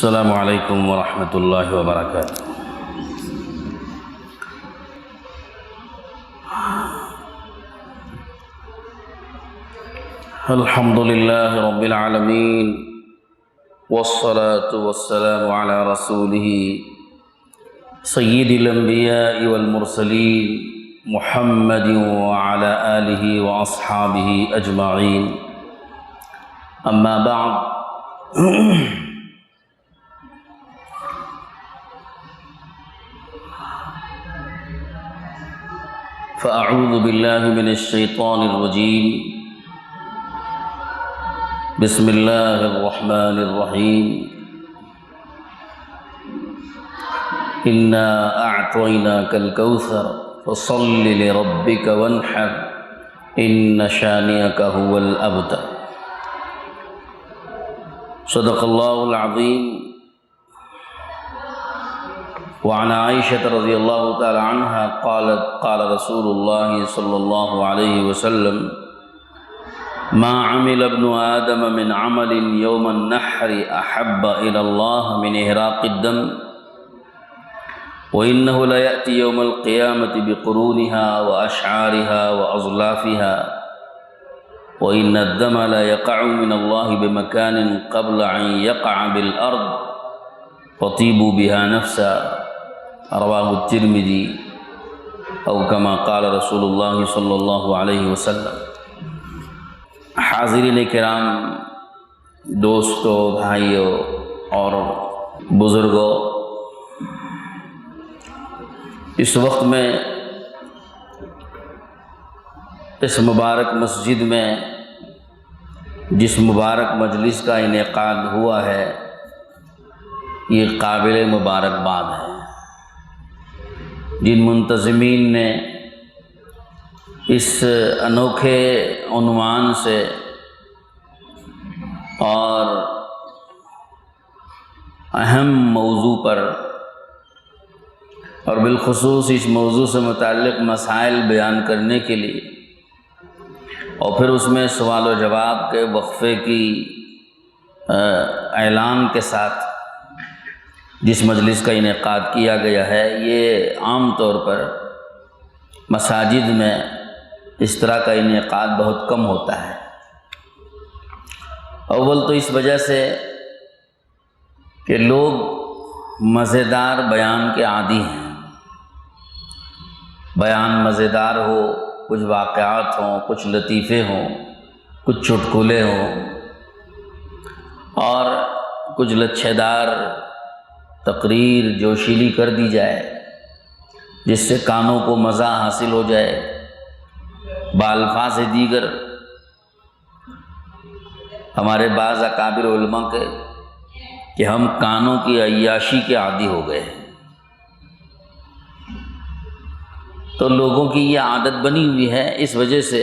السلام علیکم ورحمۃ اللہ وبرکاتہ۔ الحمد للہ رب العالمین والصلاة والسلام علی رسولہ سید الانبیاء والمرسلین محمد وعلی آلہ واصحابہ اجمعین، اما بعد۔ فأعوذ باللہ من الشیطان الرجیم، بسم اللہ الرحمن الرحیم۔ انا اعطیناک الکوثر فصل لربک وانحر ان شانئک هو الابتر۔ صدق اللہ العظیم۔ وعن عائشة رضی اللہ تعالی عنہا قالت قال رسول اللہ صلی اللہ علیہ وسلم ما عمل ابن آدم من عمل يوم النحر احب الى الله من احراق الدم وانه ليأتي يوم القيامة بقرونها واشعارها واظلافها وان الدم لا يقع من الله بمكان قبل ان يقع بالارض فطيبوا بها نفسا، رواہ الترمذی، او کما قال رسول اللہ صلی اللہ علیہ وسلم۔ حاضرین کرام، دوستو، بھائیو اور بزرگوں، اس وقت میں اس مبارک مسجد میں جس مبارک مجلس کا انعقاد ہوا ہے، یہ قابل مبارکباد ہے۔ جن منتظمین نے اس انوکھے عنوان سے اور اہم موضوع پر، اور بالخصوص اس موضوع سے متعلق مسائل بیان کرنے کے لیے، اور پھر اس میں سوال و جواب کے وقفے کی اعلان کے ساتھ جس مجلس کا انعقاد کیا گیا ہے، یہ عام طور پر مساجد میں اس طرح کا انعقاد بہت کم ہوتا ہے۔ اول تو اس وجہ سے کہ لوگ مزیدار بیان کے عادی ہیں، بیان مزیدار ہو، کچھ واقعات ہوں، کچھ لطیفے ہوں، کچھ چٹکلے ہوں، اور کچھ لچھیدار تقریر جوشیلی کر دی جائے جس سے کانوں کو مزہ حاصل ہو جائے، بالفاظ دیگر ہمارے بعض اکابر علماء کے کہ ہم کانوں کی عیاشی کے عادی ہو گئے ہیں۔ تو لوگوں کی یہ عادت بنی ہوئی ہے، اس وجہ سے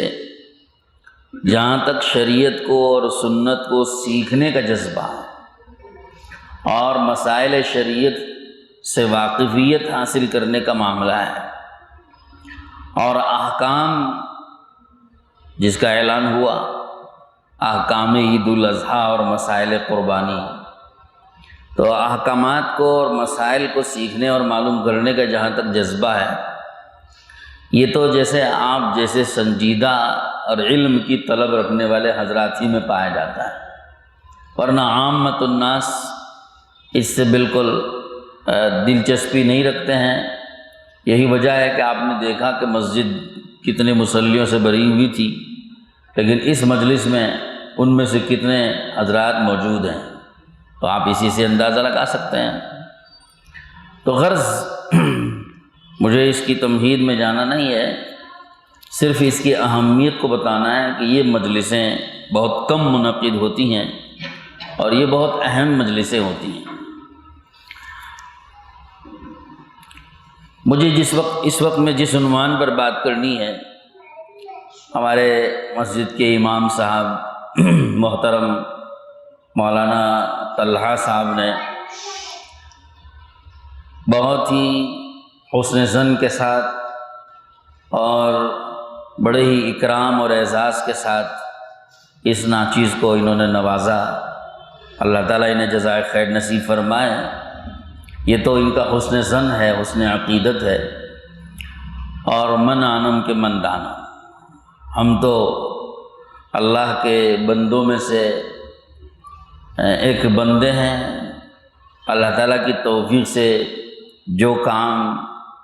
جہاں تک شریعت کو اور سنت کو سیکھنے کا جذبہ ہے اور مسائل شریعت سے واقفیت حاصل کرنے کا معاملہ ہے، اور احکام جس کا اعلان ہوا، احکام عید الاضحیٰ اور مسائل قربانی، تو احکامات کو اور مسائل کو سیکھنے اور معلوم کرنے کا جہاں تک جذبہ ہے، یہ تو جیسے آپ جیسے سنجیدہ اور علم کی طلب رکھنے والے حضرات ہی میں پایا جاتا ہے، ورنہ عامۃ الناس اس سے بالکل دلچسپی نہیں رکھتے ہیں۔ یہی وجہ ہے کہ آپ نے دیکھا کہ مسجد کتنے مصلیوں سے بھری ہوئی تھی، لیکن اس مجلس میں ان میں سے کتنے حضرات موجود ہیں، تو آپ اسی سے اندازہ لگا سکتے ہیں۔ تو غرض مجھے اس کی تمہید میں جانا نہیں ہے، صرف اس کی اہمیت کو بتانا ہے کہ یہ مجلسیں بہت کم منعقد ہوتی ہیں اور یہ بہت اہم مجلسیں ہوتی ہیں۔ مجھے اس وقت میں جس عنوان پر بات کرنی ہے، ہمارے مسجد کے امام صاحب محترم مولانا طلحہ صاحب نے بہت ہی حسن ظن کے ساتھ اور بڑے ہی اکرام اور اعزاز کے ساتھ اس ناچیز کو انہوں نے نوازا، اللہ تعالیٰ انہیں جزائے خیر نصیب فرمائے۔ یہ تو ان کا حسن ظن ہے، حسن عقیدت ہے، اور من عالم کے من دانا۔ ہم تو اللہ کے بندوں میں سے ایک بندے ہیں، اللہ تعالیٰ کی توفیق سے جو کام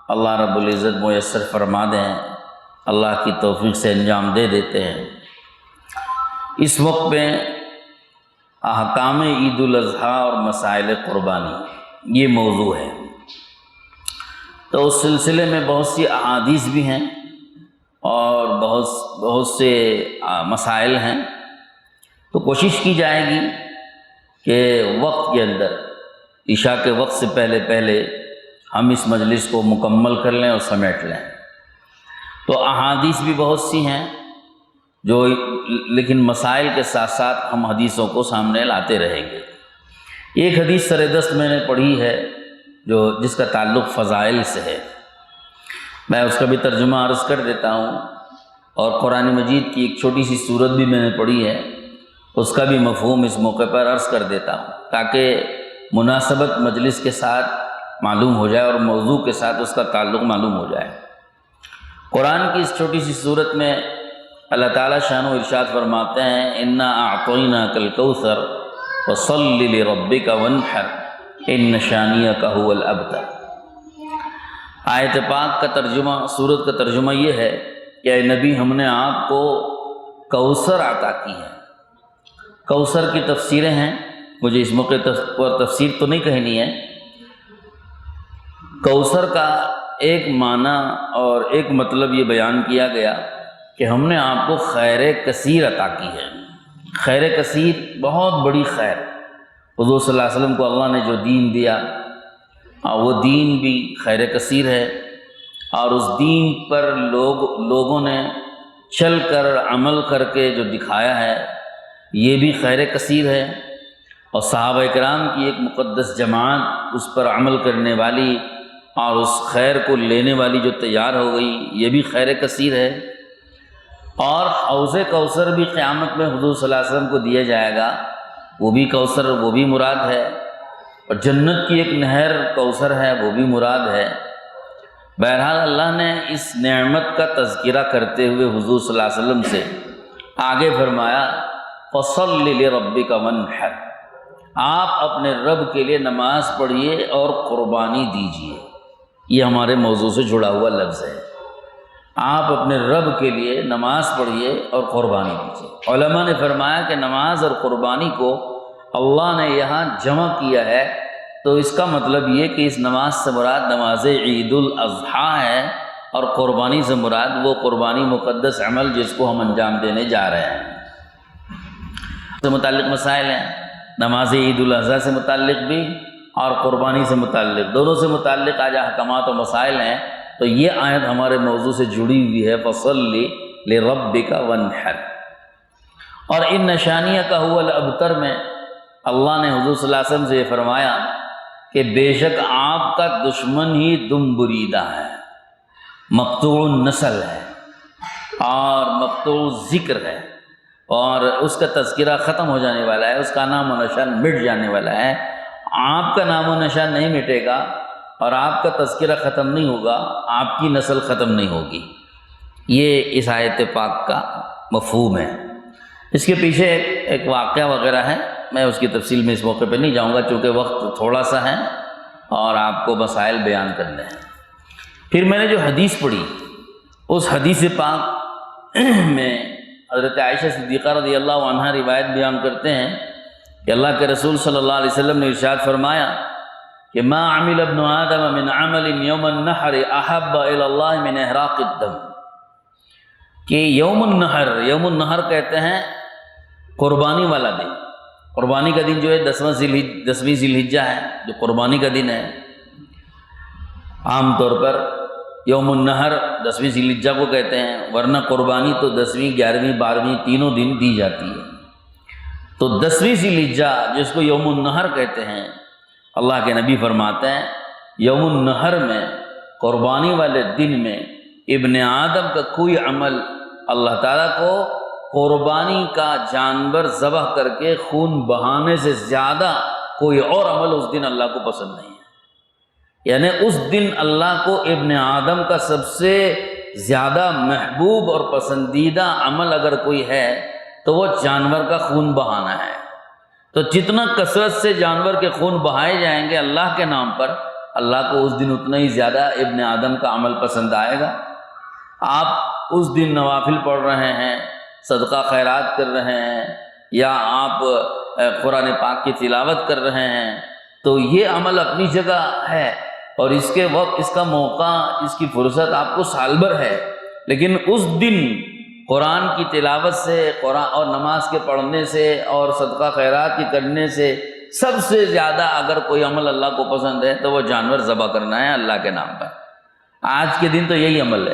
اللہ رب العزت میسر فرما دیں اللہ کی توفیق سے انجام دے دیتے ہیں۔ اس وقت میں احکام عید الاضحیٰ اور مسائل قربانی یہ موضوع ہے، تو اس سلسلے میں بہت سی احادیث بھی ہیں اور بہت سے مسائل ہیں، تو کوشش کی جائے گی کہ وقت کے اندر عشاء کے وقت سے پہلے ہم اس مجلس کو مکمل کر لیں اور سمیٹ لیں۔ تو احادیث بھی بہت سی ہیں جو، لیکن مسائل کے ساتھ ساتھ ہم حدیثوں کو سامنے لاتے رہیں گے۔ ایک حدیث سردست میں نے پڑھی ہے جس کا تعلق فضائل سے ہے، میں اس کا بھی ترجمہ عرض کر دیتا ہوں، اور قرآن مجید کی ایک چھوٹی سی سورت بھی میں نے پڑھی ہے، اس کا بھی مفہوم اس موقع پر عرض کر دیتا ہوں تاکہ مناسبت مجلس کے ساتھ معلوم ہو جائے اور موضوع کے ساتھ اس کا تعلق معلوم ہو جائے۔ قرآن کی اس چھوٹی سی سورت میں اللہ تعالیٰ شان و ارشاد فرماتے ہیں، انا اعطیناک الکوثر فصل لربک وانحر ان شانیک هو الابتر۔ آیت پاک کا ترجمہ، سورت کا ترجمہ یہ ہے کہ اے نبی، ہم نے آپ کو کوثر عطا کی ہے۔ کوثر کی تفسیریں ہیں، مجھے اس موقع پر تفسیر تو نہیں کہنی ہے۔ کوثر کا ایک معنی اور ایک مطلب یہ بیان کیا گیا کہ ہم نے آپ کو خیر کثیر عطا کی ہے۔ خیر کثیر بہت بڑی خیر، حضور صلی اللہ علیہ وسلم کو اللہ نے جو دین دیا وہ دین بھی خیر کثیر ہے، اور اس دین پر لوگوں نے چل کر عمل کر کے جو دکھایا ہے یہ بھی خیر کثیر ہے، اور صحابہ کرام کی ایک مقدس جماعت اس پر عمل کرنے والی اور اس خیر کو لینے والی جو تیار ہو گئی یہ بھی خیر کثیر ہے۔ اور حوض کوثر بھی قیامت میں حضور صلی اللہ علیہ وسلم کو دیا جائے گا، وہ بھی کوثر، وہ بھی مراد ہے، اور جنت کی ایک نہر کوثر ہے، وہ بھی مراد ہے۔ بہرحال اللہ نے اس نعمت کا تذکرہ کرتے ہوئے حضور صلی اللہ علیہ وسلم سے آگے فرمایا، فصل لربک وانحر، آپ اپنے رب کے لیے نماز پڑھیے اور قربانی دیجیے۔ یہ ہمارے موضوع سے جڑا ہوا لفظ ہے، آپ اپنے رب کے لیے نماز پڑھیے اور قربانی دیجیے۔ علماء نے فرمایا کہ نماز اور قربانی کو اللہ نے یہاں جمع کیا ہے، تو اس کا مطلب یہ کہ اس نماز سے مراد نماز عید الاضحیٰ ہے، اور قربانی سے مراد وہ قربانی مقدس عمل جس کو ہم انجام دینے جا رہے ہیں۔ سے متعلق مسائل ہیں، نماز عید الاضحیٰ سے متعلق بھی اور قربانی سے متعلق، دونوں سے متعلق آج احکامات و مسائل ہیں، تو یہ آیت ہمارے موضوع سے جڑی ہوئی ہے، فصل لربک وانحر۔ اور ان نشانیک هو الابتر میں اللہ نے حضور صلی اللہ علیہ وسلم سے یہ فرمایا کہ بے شک آپ کا دشمن ہی دم بریدہ ہے، مقطوع النسل ہے اور مقطوع ذکر ہے، اور اس کا تذکرہ ختم ہو جانے والا ہے، اس کا نام و نشان مٹ جانے والا ہے۔ آپ کا نام و نشان نہیں مٹے گا اور آپ کا تذکرہ ختم نہیں ہوگا، آپ کی نسل ختم نہیں ہوگی۔ یہ اس آیت پاک کا مفہوم ہے۔ اس کے پیچھے ایک واقعہ وغیرہ ہے، میں اس کی تفصیل میں اس موقع پہ نہیں جاؤں گا چونکہ وقت تھوڑا سا ہے اور آپ کو مسائل بیان کرنے ہیں۔ پھر میں نے جو حدیث پڑھی، اس حدیث پاک میں حضرت عائشہ صدیقہ رضی اللہ عنہا روایت بیان کرتے ہیں کہ اللہ کے رسول صلی اللہ علیہ وسلم نے ارشاد فرمایا کہ ما عمل ابن آدم من عمل یوم النحر احب الی اللہ من احراق الدم، کہ یوم النحر کہتے ہیں قربانی والا دن۔ قربانی کا دن جو ہے 10ویں ذی الحجہ ہے، جو قربانی کا دن ہے۔ عام طور پر یوم النحر 10ویں ذی الحجہ کو کہتے ہیں، ورنہ قربانی تو 10ویں 11ویں 12ویں تینوں دن دی جاتی ہے۔ تو 10ویں ذی الحجہ جس کو یوم النحر کہتے ہیں، اللہ کے نبی فرماتے ہیں یوم النحر میں، قربانی والے دن میں ابن آدم کا کوئی عمل اللہ تعالیٰ کو قربانی کا جانور ذبح کر کے خون بہانے سے زیادہ کوئی اور عمل اس دن اللہ کو پسند نہیں ہے۔ یعنی اس دن اللہ کو ابن آدم کا سب سے زیادہ محبوب اور پسندیدہ عمل اگر کوئی ہے تو وہ جانور کا خون بہانا ہے۔ تو جتنا کثرت سے جانور کے خون بہائے جائیں گے اللہ کے نام پر، اللہ کو اس دن اتنا ہی زیادہ ابن آدم کا عمل پسند آئے گا۔ آپ اس دن نوافل پڑھ رہے ہیں، صدقہ خیرات کر رہے ہیں، یا آپ قرآن پاک کی تلاوت کر رہے ہیں، تو یہ عمل اپنی جگہ ہے، اور اس کے وقت، اس کا موقع، اس کی فرصت آپ کو سال بھر ہے، لیکن اس دن قرآن کی تلاوت سے، قرآن اور نماز کے پڑھنے سے اور صدقہ خیرات کی کرنے سے سب سے زیادہ اگر کوئی عمل اللہ کو پسند ہے تو وہ جانور ذبح کرنا ہے اللہ کے نام پر۔ آج کے دن تو یہی عمل ہے۔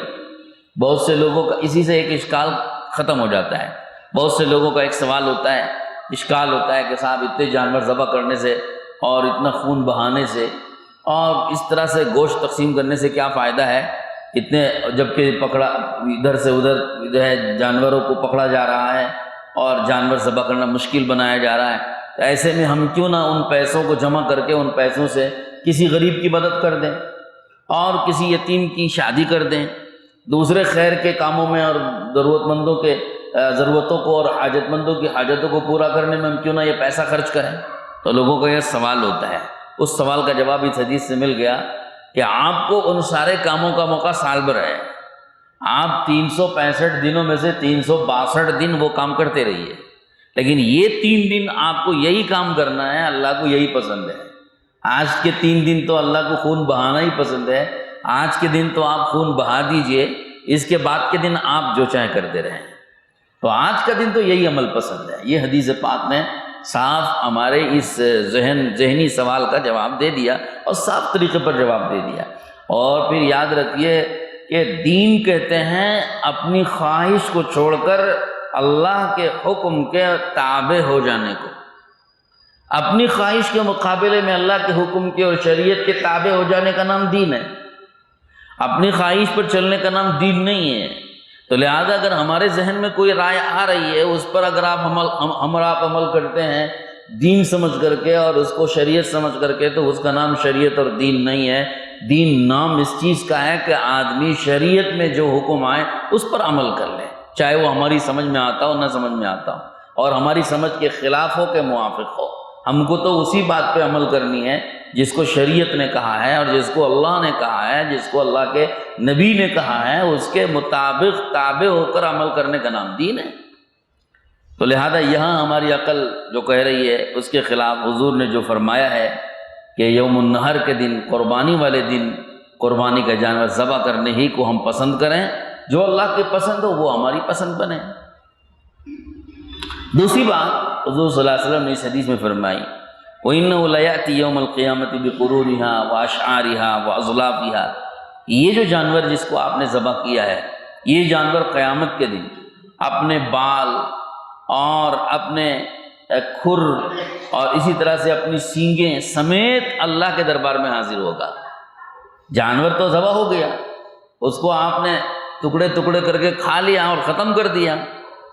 بہت سے لوگوں کا اسی سے ایک اشکال ختم ہو جاتا ہے۔ بہت سے لوگوں کا ایک سوال ہوتا ہے، اشکال ہوتا ہے کہ صاحب اتنے جانور ذبح کرنے سے اور اتنا خون بہانے سے اور اس طرح سے گوشت تقسیم کرنے سے کیا فائدہ ہے؟ اتنے جبکہ پکڑا ادھر سے ادھر جو ہے جانوروں کو پکڑا جا رہا ہے اور جانور ذبح کرنا مشکل بنایا جا رہا ہے، تو ایسے میں ہم کیوں نہ ان پیسوں کو جمع کر کے ان پیسوں سے کسی غریب کی مدد کر دیں اور کسی یتیم کی شادی کر دیں، دوسرے خیر کے کاموں میں اور ضرورت مندوں کے ضرورتوں کو اور حاجت مندوں کی حاجتوں کو پورا کرنے میں ہم کیوں نہ یہ پیسہ خرچ کریں؟ تو لوگوں کا یہ سوال ہوتا ہے۔ اس سوال کا جواب اس حدیث سے مل گیا کہ آپ کو ان سارے کاموں کا موقع سال بھر ہے۔ آپ 365 دنوں میں سے 362 دن وہ کام کرتے رہیے، لیکن یہ 3 دن آپ کو یہی کام کرنا ہے، اللہ کو یہی پسند ہے۔ آج کے 3 دن تو اللہ کو خون بہانا ہی پسند ہے، آج کے دن تو آپ خون بہا دیجئے، اس کے بعد کے دن آپ جو چاہیں کرتے رہیں۔ تو آج کا دن تو یہی عمل پسند ہے۔ یہ حدیث پاک نے صاف ہمارے اس ذہنی سوال کا جواب دے دیا اور صاف طریقے پر جواب دے دیا۔ اور پھر یاد رکھیے کہ دین کہتے ہیں اپنی خواہش کو چھوڑ کر اللہ کے حکم کے تابع ہو جانے کو۔ اپنی خواہش کے مقابلے میں اللہ کے حکم کے اور شریعت کے تابع ہو جانے کا نام دین ہے، اپنی خواہش پر چلنے کا نام دین نہیں ہے۔ تو لہذا اگر ہمارے ذہن میں کوئی رائے آ رہی ہے، اس پر اگر آپ عمل کرتے ہیں دین سمجھ کر کے اور اس کو شریعت سمجھ کر کے، تو اس کا نام شریعت اور دین نہیں ہے۔ دین نام اس چیز کا ہے کہ آدمی شریعت میں جو حکم آئے اس پر عمل کر لے، چاہے وہ ہماری سمجھ میں آتا ہو نہ سمجھ میں آتا ہو، اور ہماری سمجھ کے خلاف ہو کہ موافق ہو۔ ہم کو تو اسی بات پہ عمل کرنی ہے جس کو شریعت نے کہا ہے اور جس کو اللہ نے کہا ہے، جس کو اللہ کے نبی نے کہا ہے، اس کے مطابق تابع ہو کر عمل کرنے کا نام دین ہے۔ تو لہذا یہاں ہماری عقل جو کہہ رہی ہے اس کے خلاف حضور نے جو فرمایا ہے کہ یوم النحر کے دن، قربانی والے دن، قربانی کا جانور ذبح کرنے ہی کو ہم پسند کریں، جو اللہ کے پسند ہو وہ ہماری پسند بنے۔ دوسری بات حضور صلی اللہ علیہ وسلم نے اس حدیث میں فرمائی، وَإِنَّهُ لَيَأْتِي يَوْمَ الْقِيَامَةِ بِقُرُونِهَا وَأَشْعَارِهَا وَأَظْلَافِهَا۔ یہ جو جانور جس کو آپ نے ذبح کیا ہے، یہ جانور قیامت کے دن اپنے بال اور اپنے کھر اور اسی طرح سے اپنی سینگیں سمیت اللہ کے دربار میں حاضر ہوگا۔ جانور تو ذبح ہو گیا، اس کو آپ نے ٹکڑے ٹکڑے کر کے کھا لیا اور ختم کر دیا،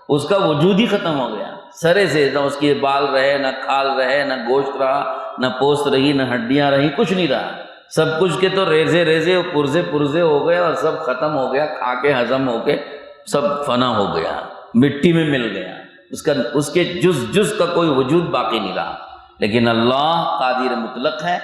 اس کا وجود ہی ختم ہو گیا سرے سے، نہ اس کے بال رہے، نہ کھال رہے، نہ گوشت رہا، نہ پوست رہی، نہ ہڈیاں رہی، کچھ نہیں رہا۔ سب کچھ کے تو ریزے ریزے پرزے ہو گئے اور سب ختم ہو گیا، کھا کے ہضم ہو کے سب فنا ہو گیا، مٹی میں مل گیا، اس کے جز کا کوئی وجود باقی نہیں رہا۔ لیکن اللہ قادر مطلق ہے،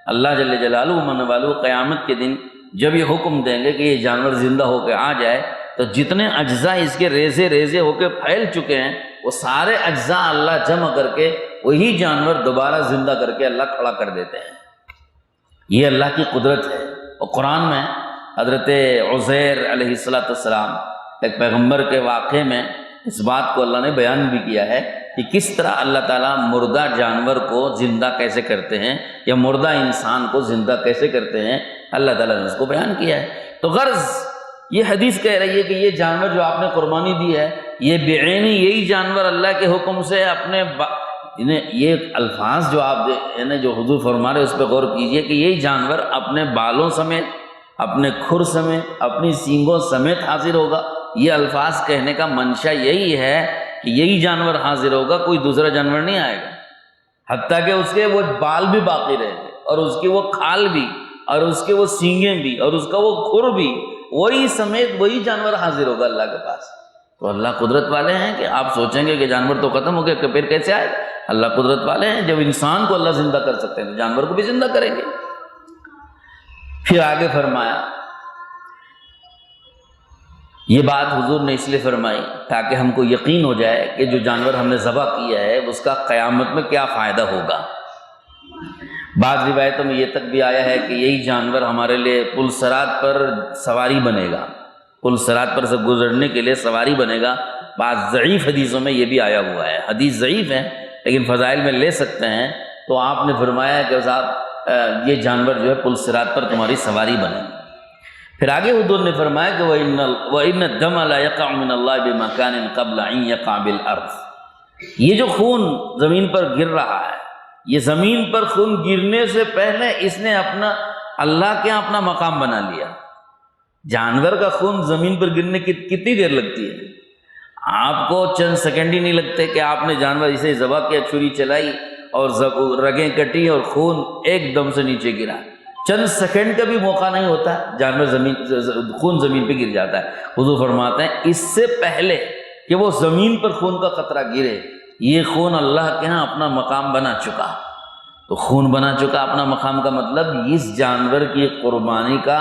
اللہ جل جلالہ من والو قیامت کے دن جب یہ حکم دیں گے کہ یہ جانور زندہ ہو کے آ جائے، تو جتنے اجزاء اس کے ریزے ریزے ہو کے پھیل چکے ہیں وہ سارے اجزاء اللہ جمع کر کے وہی جانور دوبارہ زندہ کر کے اللہ کھڑا کر دیتے ہیں۔ یہ اللہ کی قدرت ہے۔ اور قرآن میں حضرت عزیر علیہ السلام ایک پیغمبر کے واقعے میں اس بات کو اللہ نے بیان بھی کیا ہے کہ کس طرح اللہ تعالیٰ مردہ جانور کو زندہ کیسے کرتے ہیں یا مردہ انسان کو زندہ کیسے کرتے ہیں، اللہ تعالیٰ نے اس کو بیان کیا ہے۔ تو غرض یہ حدیث کہہ رہی ہے کہ یہ جانور جو آپ نے قربانی دی ہے، یہ بعینی یہی جانور اللہ کے حکم سے اپنے یہ الفاظ جو آپ جو حضور فرما رہے اس پہ غور کیجئے کہ یہی جانور اپنے بالوں سمیت، اپنے کھر سمیت، اپنی سینگوں سمیت حاضر ہوگا یہ الفاظ کہنے کا منشا یہی ہے کہ یہی جانور حاضر ہوگا، کوئی دوسرا جانور نہیں آئے گا، حتیٰ کہ اس کے وہ بال بھی باقی رہیں گے، اور اس کی وہ کھال بھی، اور اس کے وہ سینگیں بھی، اور اس کا وہ کھر بھی، وہی سمیت وہی جانور حاضر ہوگا اللہ کے پاس۔ تو اللہ قدرت والے ہیں کہ آپ سوچیں گے کہ جانور تو ختم ہو گیا کہ پھر کیسے آئے؟ اللہ قدرت والے ہیں، جب انسان کو اللہ زندہ کر سکتے ہیں تو جانور کو بھی زندہ کریں گے۔ پھر آگے فرمایا، یہ بات حضور نے اس لیے فرمائی تاکہ ہم کو یقین ہو جائے کہ جو جانور ہم نے ذبح کیا ہے اس کا قیامت میں کیا فائدہ ہوگا۔ بعض روایتوں میں یہ تک بھی آیا ہے کہ یہی جانور ہمارے لیے پل صراط پر سواری بنے گا، پل صراط پر سے گزرنے کے لیے سواری بنے گا۔ بعض ضعیف حدیثوں میں یہ بھی آیا ہوا ہے، حدیث ضعیف ہے لیکن فضائل میں لے سکتے ہیں۔ تو آپ نے فرمایا کہ صاحب یہ جانور جو ہے پل صراط پر تمہاری سواری بنے گا۔ پھر آگے حضور نے فرمایا کہ وَإِنَّ الدَّمَ لَا يَقَعُ مِنَ اللَّهِ بِمَكَانٍ قَبْلَ أَن يَقَعَ بِالْأَرْضِ، یہ جو خون زمین پر گر رہا ہے، یہ زمین پر خون گرنے سے پہلے اس نے اپنا اللہ کے یہاں اپنا مقام بنا لیا۔ جانور کا خون زمین پر گرنے کی کتنی دیر لگتی ہے؟ آپ کو چند سیکنڈ ہی نہیں لگتے کہ آپ نے جانور اسے ذبح کیا، چھری چلائی اور رگیں کٹی اور خون ایک دم سے نیچے گرا، چند سیکنڈ کا بھی موقع نہیں ہوتا، جانور خون زمین پہ گر جاتا ہے۔ حضور فرماتے ہیں اس سے پہلے کہ وہ زمین پر خون کا قطرہ گرے، یہ خون اللہ کے ہاں اپنا مقام بنا چکا۔ تو خون بنا چکا اپنا مقام کا مطلب اس جانور کی قربانی کا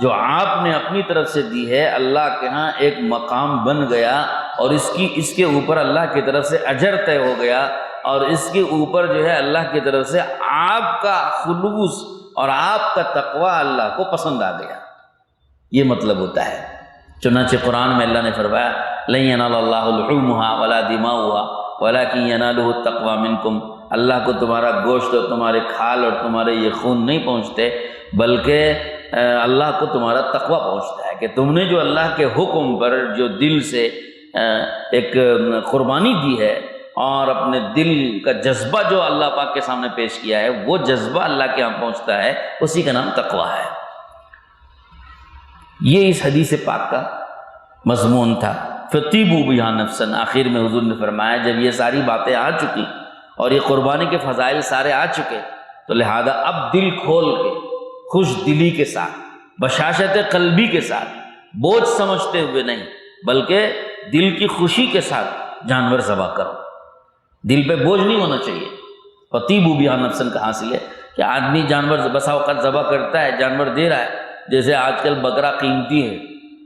جو آپ نے اپنی طرف سے دی ہے اللہ کے ہاں ایک مقام بن گیا، اور اس کے اوپر اللہ کی طرف سے اجر طے ہو گیا، اور اس کے اوپر جو ہے اللہ کی طرف سے آپ کا خلوص اور آپ کا تقوی اللہ کو پسند آ گیا۔ یہ مطلب ہوتا ہے۔ چنانچہ قرآن میں اللہ نے فرمایا لَن يَنَالَ اللَّهُ لُحُومُهَا وَلَا دِمَاؤُهَا وَلَكِن يَنَالُهُ التَّقْوَى مِنكُمْ، اللہ کو تمہارا گوشت اور تمہارے کھال اور تمہارے یہ خون نہیں پہنچتے، بلکہ اللہ کو تمہارا تقوی پہنچتا ہے کہ تم نے جو اللہ کے حکم پر جو دل سے ایک قربانی دی ہے اور اپنے دل کا جذبہ جو اللہ پاک کے سامنے پیش کیا ہے، وہ جذبہ اللہ کے یہاں پہنچتا ہے، اسی کا نام تقوی ہے۔ یہ اس حدیث پاک کا مضمون تھا۔ فَطِيبُوا بِهَا نَفْسًا، آخر میں حضور نے فرمایا جب یہ ساری باتیں آ چکی اور یہ قربانی کے فضائل سارے آ چکے تو لہذا اب دل کھول کے، خوش دلی کے ساتھ، بشاشت قلبی کے ساتھ، بوجھ سمجھتے ہوئے نہیں بلکہ دل کی خوشی کے ساتھ جانور ذبح کرو۔ دل پہ بوجھ نہیں ہونا چاہیے۔ فَطِيبُوا بِهَا نَفْسًا کا حاصل ہے کہ آدمی جانور بسا اوقات ذبح کرتا ہے، جانور دے رہا ہے، جیسے آج کل بکرا قیمتی ہے،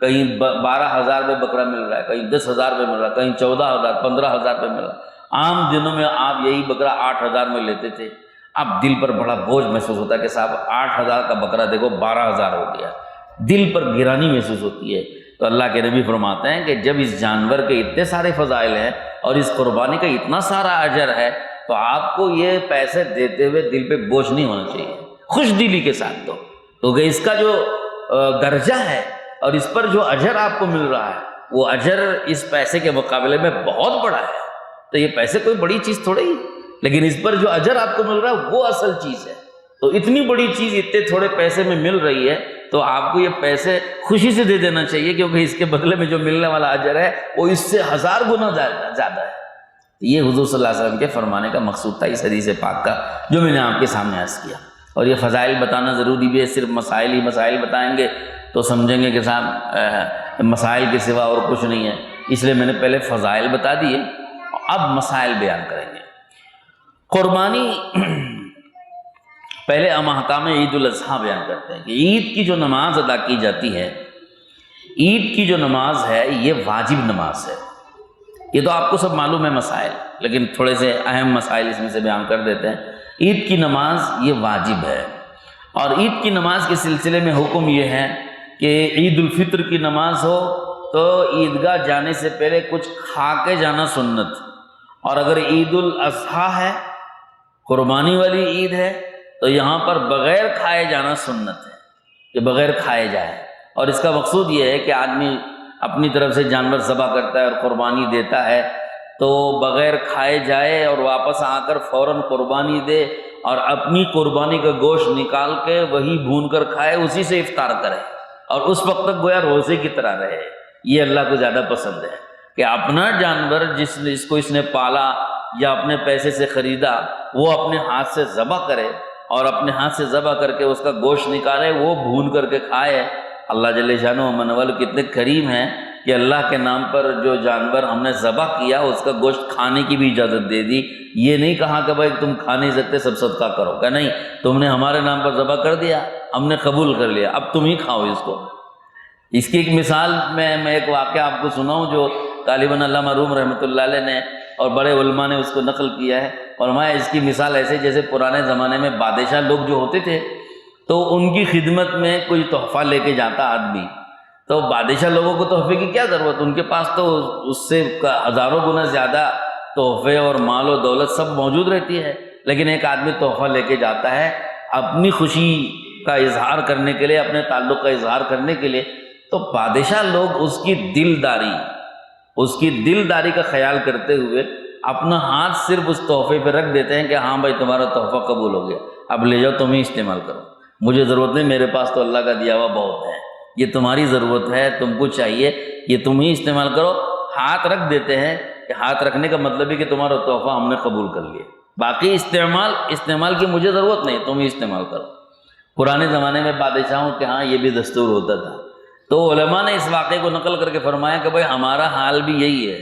کہیں 12,000 میں بکرا مل رہا ہے، کہیں 10,000 میں مل رہا ہے، کہیں 14,000 15,000 میں مل رہا ہے۔ عام دنوں میں آپ یہی بکرا 8,000 میں لیتے تھے، اب دل پر بڑا بوجھ محسوس ہوتا ہے کہ صاحب 8,000 کا بکرا دیکھو 12,000 ہو گیا، دل پر گرانی محسوس ہوتی ہے۔ تو اللہ کے نبی فرماتے ہیں کہ جب اس جانور کے اتنے سارے فضائل ہیں اور اس قربانی کا اتنا سارا اجر ہے تو آپ کو یہ پیسے دیتے ہوئے دل پہ بوجھ نہیں ہونا چاہیے، خوش دلی کے ساتھ دو، کیونکہ اس کا جو درجہ ہے اور اس پر جو اجر آپ کو مل رہا ہے وہ اجر اس پیسے کے مقابلے میں بہت بڑا ہے۔ تو یہ پیسے کوئی بڑی چیز تھوڑی ہی، لیکن اس پر جو اجر آپ کو مل رہا ہے وہ اصل چیز ہے۔ تو اتنی بڑی چیز اتنے تھوڑے پیسے میں مل رہی ہے تو آپ کو یہ پیسے خوشی سے دے دینا چاہیے، کیونکہ اس کے بدلے میں جو ملنے والا اجر ہے وہ اس سے 1000 گنا زیادہ ہے۔ یہ حضور صلی اللہ علیہ وسلم کے فرمانے کا مقصود تھا اس حدیث پاک کا، جو میں نے آپ کے سامنے عرض کیا۔ اور یہ فضائل بتانا ضروری بھی ہے، صرف مسائل ہی مسائل بتائیں گے تو سمجھیں گے کہ صاحب مسائل کے سوا اور کچھ نہیں ہے، اس لیے میں نے پہلے فضائل بتا دیے، اب مسائل بیان کریں گے۔ قربانی پہلے ہم احکام عید الاضحیٰ بیان کرتے ہیں کہ عید کی جو نماز ادا کی جاتی ہے، عید کی جو نماز ہے یہ واجب نماز ہے۔ یہ تو آپ کو سب معلوم ہے مسائل، لیکن تھوڑے سے اہم مسائل اس میں سے بیان کر دیتے ہیں۔ عید کی نماز یہ واجب ہے، اور عید کی نماز کے سلسلے میں حکم یہ ہے کہ عید الفطر کی نماز ہو تو عیدگاہ جانے سے پہلے کچھ کھا کے جانا سنت، اور اگر عید الاضحیٰ ہے، قربانی والی عید ہے، تو یہاں پر بغیر کھائے جانا سنت ہے کہ بغیر کھائے جائے۔ اور اس کا مقصود یہ ہے کہ آدمی اپنی طرف سے جانور ذبح کرتا ہے اور قربانی دیتا ہے تو بغیر کھائے جائے اور واپس آ کر فوراً قربانی دے، اور اپنی قربانی کا گوشت نکال کے وہی بھون کر کھائے، اسی سے افطار کرے، اور اس وقت تک گویا روزے کی طرح رہے۔ یہ اللہ کو زیادہ پسند ہے کہ اپنا جانور جس کو اس نے پالا یا اپنے پیسے سے خریدا وہ اپنے ہاتھ سے ذبح کرے اور اپنے ہاتھ سے ذبح کر کے اس کا گوشت نکالے، وہ بھون کر کے کھائے۔ اللہ جل شانہ و من والہ کتنے کریم ہیں کہ اللہ کے نام پر جو جانور ہم نے ذبح کیا اس کا گوشت کھانے کی بھی اجازت دے دی۔ یہ نہیں کہا کہ بھائی تم کھا نہیں سکتے سب صدقہ کرو، کہ نہیں، تم نے ہمارے نام پر ذبح کر دیا، ہم نے قبول کر لیا، اب تم ہی کھاؤ اس کو۔ اس کی ایک مثال میں ایک واقعہ آپ کو سناؤں جو غالباً علامہ روم رحمۃ اللہ علیہ نے اور بڑے علماء نے اس کو نقل کیا ہے، اور میں اس کی مثال ایسے جیسے پرانے زمانے میں بادشاہ لوگ جو ہوتے تھے تو ان کی خدمت میں کوئی تحفہ لے کے جاتا آدمی، تو بادشاہ لوگوں کو تحفے کی کیا ضرورت، ان کے پاس تو اس سے ہزاروں گنا زیادہ تحفے اور مال و دولت سب موجود رہتی ہے، لیکن ایک آدمی تحفہ لے کے جاتا ہے اپنی خوشی کا اظہار کرنے کے لیے، اپنے تعلق کا اظہار کرنے کے لیے، تو بادشاہ لوگ اس کی دلداری کا خیال کرتے ہوئے اپنا ہاتھ صرف اس تحفے پہ رکھ دیتے ہیں کہ ہاں بھائی تمہارا تحفہ قبول ہو گیا، اب لے جاؤ تم ہی استعمال کرو، مجھے ضرورت نہیں، میرے پاس تو اللہ کا دیا ہوا بہت ہے، یہ تمہاری ضرورت ہے، تم کو چاہیے، یہ تم ہی استعمال کرو۔ ہاتھ رکھ دیتے ہیں کہ ہاتھ رکھنے کا مطلب ہے کہ تمہارا تحفہ ہم نے قبول کر لیا، باقی استعمال کی مجھے ضرورت نہیں، تم ہی استعمال کرو۔ پرانے زمانے میں بادشاہوں کے ہاں یہ بھی دستور ہوتا تھا، تو علماء نے اس واقعے کو نقل کر کے فرمایا کہ بھائی ہمارا حال بھی یہی ہے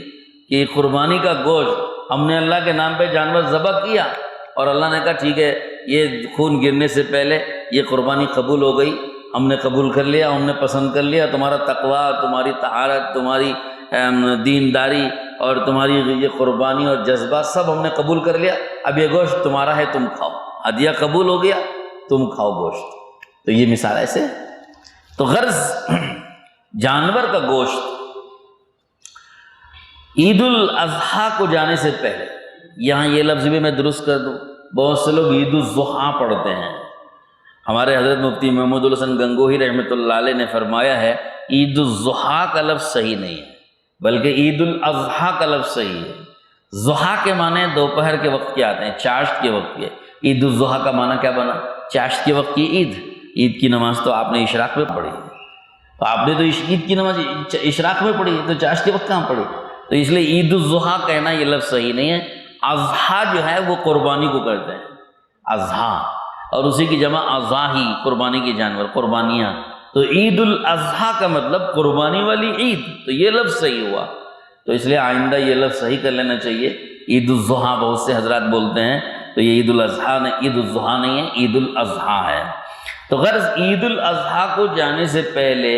کہ قربانی کا گوشت ہم نے اللہ کے نام پہ جانور ذبح کیا اور اللہ نے کہا ٹھیک ہے یہ خون گرنے سے پہلے یہ قربانی قبول ہو گئی، ہم نے قبول کر لیا، ہم نے پسند کر لیا، تمہارا تقویٰ، تمہاری طہارت، تمہاری دینداری اور تمہاری یہ قربانی اور جذبہ سب ہم نے قبول کر لیا، اب یہ گوشت تمہارا ہے، تم کھاؤ، ہدیہ قبول ہو گیا، تم کھاؤ گوشت۔ تو یہ مثال ایسے، تو غرض جانور کا گوشت عید الاضحیٰ کو جانے سے پہلے، یہاں یہ لفظ بھی میں درست کر دوں، بہت سے لوگ عید الضحیٰ پڑھتے ہیں۔ ہمارے حضرت مفتی محمود الحسن گنگوہی رحمۃ اللہ علیہ نے فرمایا ہے عید الضحیٰ کا لفظ صحیح نہیں ہے، بلکہ عید الاضحیٰ کا لفظ صحیح ہے۔ ضحیٰ کے معنی دوپہر کے وقت کے آتے ہیں، چاشت کے وقت کے، عید الضحیٰ کا معنی کیا بنا؟ چاشت کے وقت کی عید کی نماز تو آپ نے اشراق میں پڑھی ہے، تو آپ نے تو عید کی نماز اشراق میں پڑھی ہے، تو چاشت کے وقت کہاں پڑھی؟ تو اس لیے عید الضحیٰ کہنا یہ لفظ صحیح نہیں ہے۔ اضحیٰ جو ہے وہ قربانی کو کرتے ہیں، اضحیٰ، اور اسی کی جمع اضاحی، قربانی کے جانور، قربانیاں، تو عید الاضحیٰ کا مطلب قربانی والی عید، تو یہ لفظ صحیح ہوا۔ تو اس لیے آئندہ یہ لفظ صحیح کر لینا چاہیے، عید الضحیٰ بہت سے حضرات بولتے ہیں، تو یہ عید الاضحیٰ عید الضحیٰ نہیں ہے، عید الاضحیٰ ہے۔ تو غرض عید الاضحیٰ کو جانے سے پہلے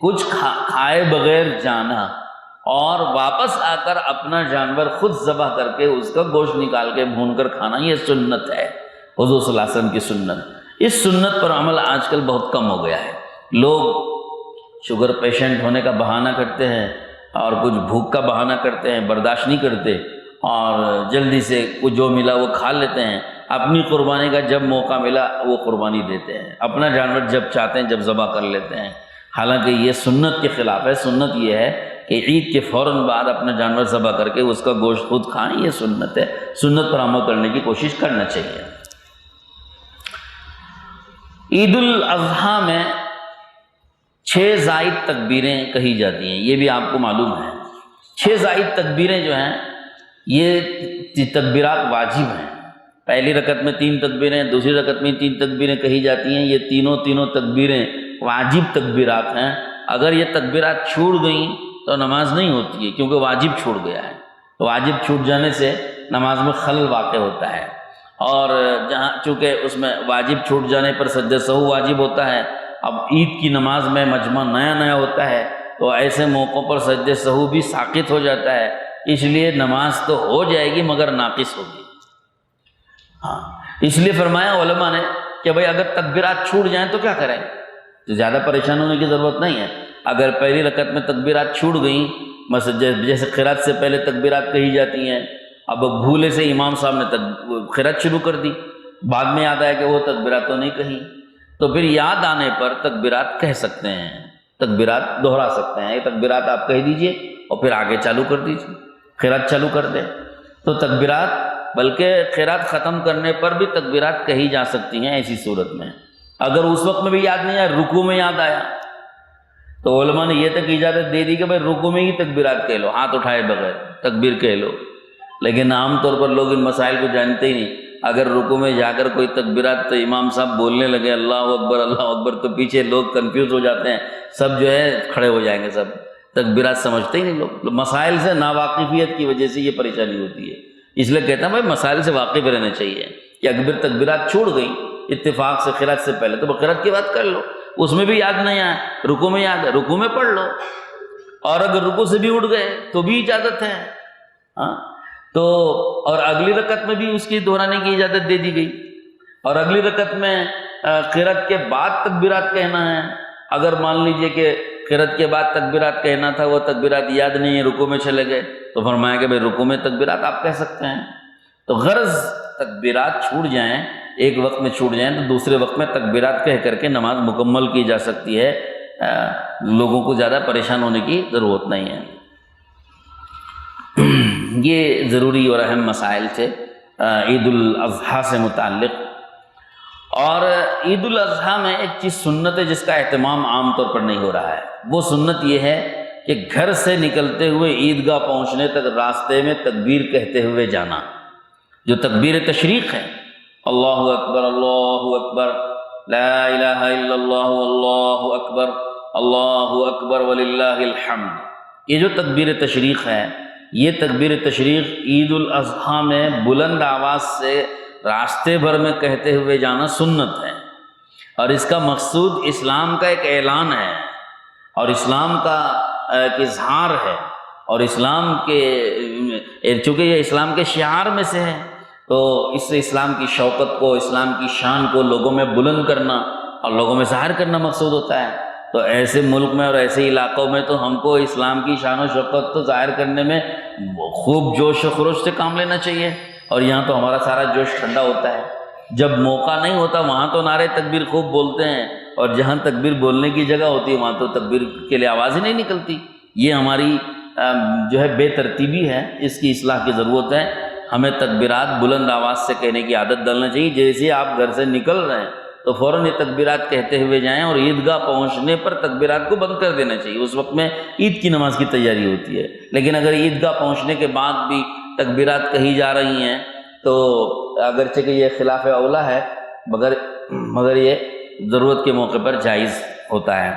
کچھ کھائے بغیر جانا اور واپس آ کر اپنا جانور خود ذبح کر کے اس کا گوشت نکال کے بھون کر کھانا، یہ سنت ہے، حضور صلی اللہ علیہ وسلم کی سنت۔ اس سنت پر عمل آج کل بہت کم ہو گیا ہے، لوگ شوگر پیشنٹ ہونے کا بہانہ کرتے ہیں اور کچھ بھوک کا بہانہ کرتے ہیں، برداشت نہیں کرتے اور جلدی سے کچھ جو ملا وہ کھا لیتے ہیں، اپنی قربانی کا جب موقع ملا وہ قربانی دیتے ہیں، اپنا جانور جب چاہتے ہیں جب ذبح کر لیتے ہیں، حالانکہ یہ سنت کے خلاف ہے۔ سنت یہ ہے کہ عید کے فوراً بعد اپنا جانور ذبح کر کے اس کا گوشت خود کھائیں، یہ سنت ہے، سنت پر عمل کرنے کی کوشش کرنا چاہیے۔ عید الاضحیٰ میں 6 زائد تکبیریں کہی جاتی ہیں، یہ بھی آپ کو معلوم ہے۔ 6 زائد تکبیریں جو ہیں یہ تکبیرات واجب ہیں، پہلی رکعت میں 3 تکبیریں، دوسری رکعت میں 3 تکبیریں کہی جاتی ہیں، یہ تینوں تکبیریں واجب تکبیرات ہیں۔ اگر یہ تکبیرات چھوٹ گئیں تو نماز نہیں ہوتی ہے، کیونکہ واجب چھوٹ گیا ہے، واجب چھوٹ جانے سے نماز میں خلل واقع ہوتا ہے، اور جہاں چونکہ اس میں واجب چھوٹ جانے پر سجدہ سہو واجب ہوتا ہے، اب عید کی نماز میں مجمع نیا ہوتا ہے تو ایسے موقعوں پر سجدہ سہو بھی ساقط ہو جاتا ہے، اس لیے نماز تو ہو جائے گی مگر ناقص ہوگی۔ ہاں، اس لیے فرمایا علماء نے کہ بھئی اگر تکبیرات چھوٹ جائیں تو کیا کریں، تو زیادہ پریشان ہونے کی ضرورت نہیں ہے۔ اگر پہلی رکعت میں تکبیرات چھوٹ گئیں، مثلا جیسے قرات سے پہلے تکبیرات کہی جاتی ہیں، اب بھولے سے امام صاحب نے قرات شروع کر دی، بعد میں یاد آیا کہ وہ تکبیرات تو نہیں کہیں، تو پھر یاد آنے پر تکبیرات کہہ سکتے ہیں، تکبیرات دہرا سکتے ہیں، یہ تکبیرات آپ کہہ دیجئے اور پھر آگے چالو کر دیجئے، قرات چالو کر دیں۔ تو تکبیرات، بلکہ قرات ختم کرنے پر بھی تکبیرات کہی جا سکتی ہیں ایسی صورت میں۔ اگر اس وقت میں بھی یاد نہیں آیا، رکوع میں یاد آیا تو علماء نے یہ تک اجازت دے دی کہ بھائی رکوع میں ہی تکبیرات کہہ لو، ہاتھ اٹھائے بغیر تکبیر کہہ لو، لیکن عام طور پر لوگ ان مسائل کو جانتے ہی نہیں۔ اگر رکوع میں جا کر کوئی تکبیرات تو امام صاحب بولنے لگے اللہ اکبر، تو پیچھے لوگ کنفیوز ہو جاتے ہیں، سب جو ہے کھڑے ہو جائیں گے، سب تکبیرات سمجھتے ہی نہیں لوگ۔ مسائل سے ناواقفیت کی وجہ سے یہ پریشانی ہوتی ہے، اس لیے کہتا ہیں بھائی مسائل سے واقف رہنا چاہیے کہ اگر تکبیرات چھوڑ گئی اتفاق سے قرات سے پہلے تو قرات کی بات کر لو، اس میں بھی یاد نہیں آیا، رکوع میں یاد ہے، رکوع میں پڑھ لو، اور اگر رکوع سے بھی اٹھ گئے تو بھی اجازت ہے، ہاں تو اور اگلی رکعت میں بھی اس کی دہرانے کی اجازت دے دی گئی، اور اگلی رکعت میں قرات کے بعد تکبیرات کہنا ہے۔ اگر مان لیجئے کہ قرات کے بعد تکبیرات کہنا تھا، وہ تکبیرات یاد نہیں ہے، رکوع میں چلے گئے، تو فرمایا کہ بھائی رکوع میں تکبیرات آپ کہہ سکتے ہیں۔ تو غرض تکبیرات چھوٹ جائیں، ایک وقت میں چھوٹ جائیں تو دوسرے وقت میں تکبیرات کہہ کر کے نماز مکمل کی جا سکتی ہے، لوگوں کو زیادہ پریشان ہونے کی ضرورت نہیں ہے۔ یہ ضروری اور اہم مسائل تھے عید الاضحیٰ سے متعلق۔ اور عید الاضحیٰ میں ایک چیز سنت ہے جس کا اہتمام عام طور پر نہیں ہو رہا ہے، وہ سنت یہ ہے کہ گھر سے نکلتے ہوئے عیدگاہ پہنچنے تک راستے میں تکبیر کہتے ہوئے جانا، جو تکبیر تشریق ہے، اللہ اکبر لا الہ الا اللہ اللہ اکبر وللہ الحمد، یہ جو تکبیر تشریق ہے، یہ تکبیر تشریق عید الاضحیٰ میں بلند آواز سے راستے بھر میں کہتے ہوئے جانا سنت ہے، اور اس کا مقصود اسلام کا ایک اعلان ہے، اور اسلام کا ایک اظہار ہے، اور اسلام کے چونکہ یہ اسلام کے شعار میں سے ہے تو اس سے اسلام کی شوقت کو، اسلام کی شان کو لوگوں میں بلند کرنا اور لوگوں میں ظاہر کرنا مقصود ہوتا ہے۔ تو ایسے ملک میں اور ایسے علاقوں میں تو ہم کو اسلام کی شان و شوقت تو ظاہر کرنے میں خوب جوش و خروش سے کام لینا چاہیے، اور یہاں تو ہمارا سارا جوش ٹھنڈا ہوتا ہے۔ جب موقع نہیں ہوتا وہاں تو نعرے تکبیر خوب بولتے ہیں، اور جہاں تکبیر بولنے کی جگہ ہوتی ہے وہاں تو تکبیر کے لیے آواز ہی نہیں نکلتی۔ یہ ہماری جو ہے بے ترتیبی ہے، اس کی اصلاح کی ضرورت ہے۔ ہمیں تکبیرات بلند آواز سے کہنے کی عادت ڈالنا چاہیے، جیسے آپ گھر سے نکل رہے ہیں تو فوراً یہ تکبیرات کہتے ہوئے جائیں، اور عیدگاہ پہنچنے پر تکبیرات کو بند کر دینا چاہیے، اس وقت میں عید کی نماز کی تیاری ہوتی ہے۔ لیکن اگر عیدگاہ پہنچنے کے بعد بھی تکبیرات کہی جا رہی ہیں تو اگرچہ کہ یہ خلاف اولا ہے، مگر یہ ضرورت کے موقع پر جائز ہوتا ہے۔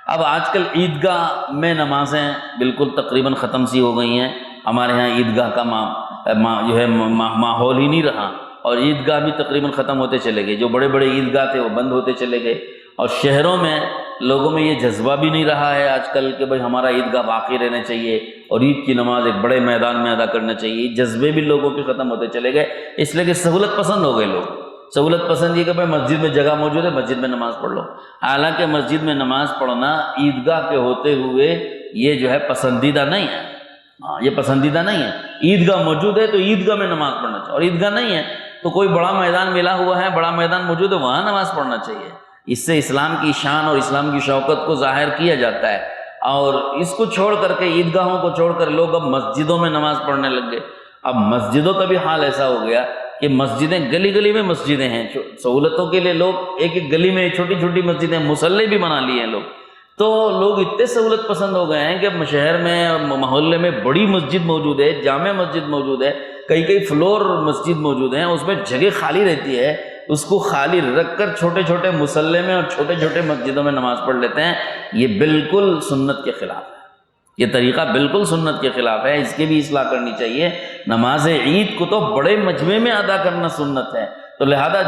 اب آج کل عیدگاہ میں نمازیں بالکل تقریباً ختم سی ہو گئی ہیں، ہمارے ہاں عیدگاہ کا جو ہے ماحول ہی نہیں رہا، اور عیدگاہ بھی تقریباً ختم ہوتے چلے گئے، جو بڑے بڑے عیدگاہ تھے وہ بند ہوتے چلے گئے، اور شہروں میں لوگوں میں یہ جذبہ بھی نہیں رہا ہے آج کل کہ بھائی ہمارا عیدگاہ باقی رہنا چاہیے اور عید کی نماز ایک بڑے میدان میں ادا کرنا چاہیے۔ جذبے بھی لوگوں کے ختم ہوتے چلے گئے، اس لیے کہ سہولت پسند ہو گئے لوگ۔ سہولت پسند یہ کہ بھائی مسجد میں جگہ موجود ہے، مسجد میں نماز پڑھ لو، حالانکہ مسجد میں نماز پڑھنا عیدگاہ کے ہوتے ہوئے یہ جو ہے پسندیدہ نہیں ہے، یہ پسندیدہ نہیں ہے۔ عیدگاہ موجود ہے تو عیدگاہ میں نماز پڑھنا چاہیے، اور عیدگاہ نہیں ہے تو کوئی بڑا میدان ملا ہوا ہے، بڑا میدان موجود ہے، وہاں نماز پڑھنا چاہیے۔ اس سے اسلام کی شان اور اسلام کی شوقت کو ظاہر کیا جاتا ہے، اور اس کو چھوڑ کر کے عیدگاہوں کو چھوڑ کر لوگ اب مسجدوں میں نماز پڑھنے لگ گئے۔ اب مسجدوں کا بھی حال ایسا ہو گیا کہ مسجدیں گلی گلی میں مسجدیں ہیں، سہولتوں کے لیے لوگ ایک ایک گلی میں چھوٹی چھوٹی مسجدیں، مصلے بھی بنا لیے ہیں لوگ۔ تو لوگ اتنے سہولت پسند ہو گئے ہیں کہ شہر میں محلے میں بڑی مسجد موجود ہے، جامع مسجد موجود ہے، کئی فلور مسجد موجود ہیں، اس میں جگہ خالی رہتی ہے، اس کو خالی رکھ کر چھوٹے چھوٹے مصلے میں اور چھوٹے چھوٹے مسجدوں میں نماز پڑھ لیتے ہیں۔ یہ بالکل سنت کے خلاف ہے، یہ طریقہ بالکل سنت کے خلاف ہے، اس کی بھی اصلاح کرنی چاہیے۔ نماز عید کو تو بڑے مجمع میں ادا کرنا سنت ہے، تو لہذا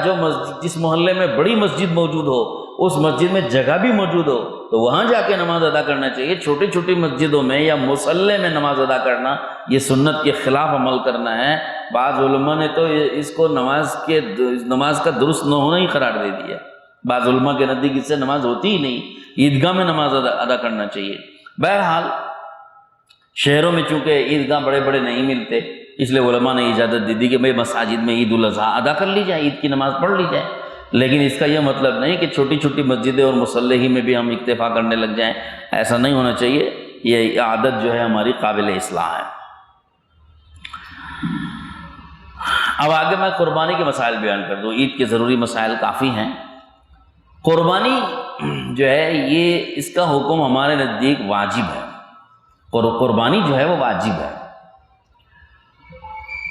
جس محلے میں بڑی مسجد موجود ہو، اس مسجد میں جگہ بھی موجود ہو تو وہاں جا کے نماز ادا کرنا چاہیے۔ چھوٹی چھوٹی مسجدوں میں یا مصلے میں نماز ادا کرنا یہ سنت کے خلاف عمل کرنا ہے۔ بعض علماء نے تو اس کو نماز کا درست نہ ہونا ہی قرار دے دیا۔ بعض علماء کے نزدیک اس سے نماز ہوتی ہی نہیں، عیدگاہ میں نماز ادا کرنا چاہیے۔ بہرحال شہروں میں چونکہ عیدگاہ بڑے بڑے نہیں ملتے، اس لیے علماء نے اجازت دے دی کہ بھئی مساجد میں عید الاضحیٰ ادا کر لی جائے، عید کی نماز پڑھ لی جائے، لیکن اس کا یہ مطلب نہیں کہ چھوٹی چھوٹی مسجدیں اور مصلے ہی میں بھی ہم اکتفا کرنے لگ جائیں، ایسا نہیں ہونا چاہیے۔ یہ عادت جو ہے ہماری قابل اصلاح ہے۔ اب آگے میں قربانی کے مسائل بیان کر دوں، عید کے ضروری مسائل کافی ہیں۔ قربانی جو ہے یہ اس کا حکم ہمارے نزدیک واجب ہے، قربانی جو ہے وہ واجب ہے۔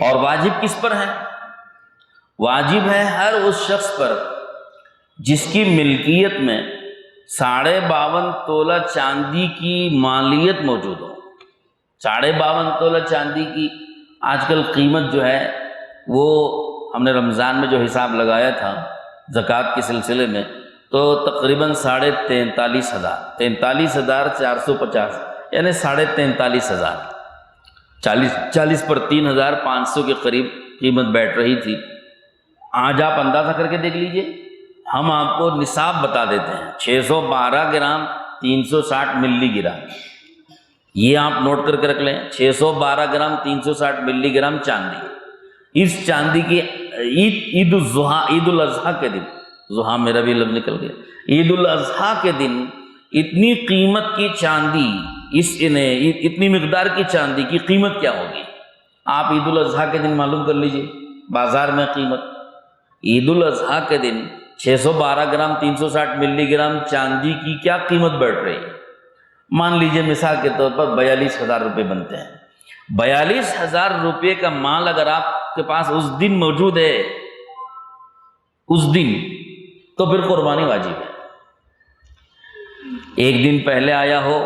اور واجب کس پر ہے؟ واجب ہے ہر اس شخص پر جس کی ملکیت میں 52.5 تولہ چاندی کی مالیت موجود ہو۔ 52.5 تولہ چاندی کی آج کل قیمت جو ہے وہ ہم نے رمضان میں جو حساب لگایا تھا زکوٰۃ کے سلسلے میں تو تقریباً 43,500 43,450 یعنی 43,500 40 پر 3,500 کے قریب قیمت بیٹھ رہی تھی۔ آج آپ اندازہ کر کے دیکھ لیجئے، ہم آپ کو نصاب بتا دیتے ہیں 612 گرام 360 ملی گرام، یہ آپ نوٹ کر کے رکھ لیں، 612 گرام 360 ملی گرام چاندی۔ اس چاندی کی عید الاضحیٰ کے دن، ضحیٰ میرا بھی لفظ نکل گیا، عید الاضحیٰ کے دن اتنی قیمت کی چاندی، اتنی مقدار کی چاندی کی قیمت کیا ہوگی؟ آپ عید الاضحیٰ کے دن معلوم کر لیجئے بازار میں قیمت۔ عید الاضحیٰ کے دن 612 گرام 360 ملی گرام چاندی کی کیا قیمت بیٹھ رہی ہے؟ مان لیجئے مثال کے طور پر 42,000 روپے بنتے ہیں۔ 42,000 روپے کا مال اگر آپ کے پاس اس دن موجود ہے، اس دن، تو پھر قربانی واجب ہے۔ ایک دن پہلے آیا ہو،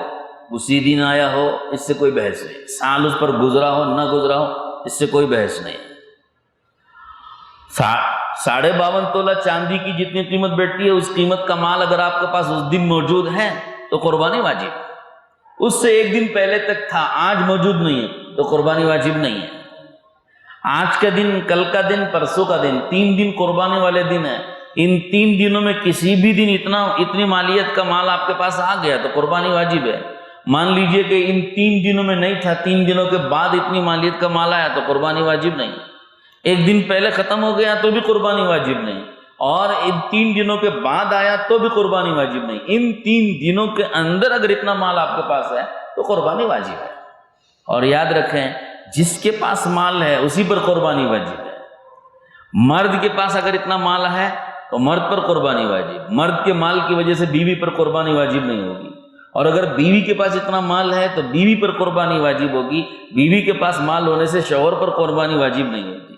اسی دن آیا ہو، اس سے کوئی بحث نہیں، سال اس پر گزرا ہو نہ گزرا ہو، اس سے کوئی بحث نہیں۔ 52.5 تولہ چاندی کی جتنی قیمت بیٹھتی ہے اس قیمت کا مال اگر آپ کے پاس اس دن موجود ہے تو قربانی واجب ہے۔ اس سے ایک دن پہلے تک تھا، آج موجود نہیں ہے تو قربانی واجب نہیں ہے۔ آج کا دن، کل کا دن، پرسوں کا دن، 3 دن قربانی والے دن ہیں، ان 3 دنوں میں کسی بھی دن اتنی مالیت کا مال آپ کے پاس آ گیا تو قربانی واجب ہے۔ مان لیجئے کہ ان 3 دنوں میں نہیں تھا، 3 دنوں کے بعد اتنی مالیت کا مال آیا تو قربانی واجب نہیں، ایک دن پہلے ختم ہو گیا تو بھی قربانی واجب نہیں، اور ان 3 دنوں کے بعد آیا تو بھی قربانی واجب نہیں۔ ان 3 دنوں کے اندر اگر اتنا مال آپ کے پاس ہے تو قربانی واجب ہے۔ اور یاد رکھیں جس کے پاس مال ہے اسی پر قربانی واجب ہے۔ مرد کے پاس اگر اتنا مال ہے تو مرد پر قربانی واجب، مرد کے مال کی وجہ سے بیوی پر قربانی واجب نہیں ہوگی، اور اگر بیوی کے پاس اتنا مال ہے تو بیوی پر قربانی واجب ہوگی، بیوی کے پاس مال ہونے سے شوہر پر قربانی واجب نہیں ہوگی۔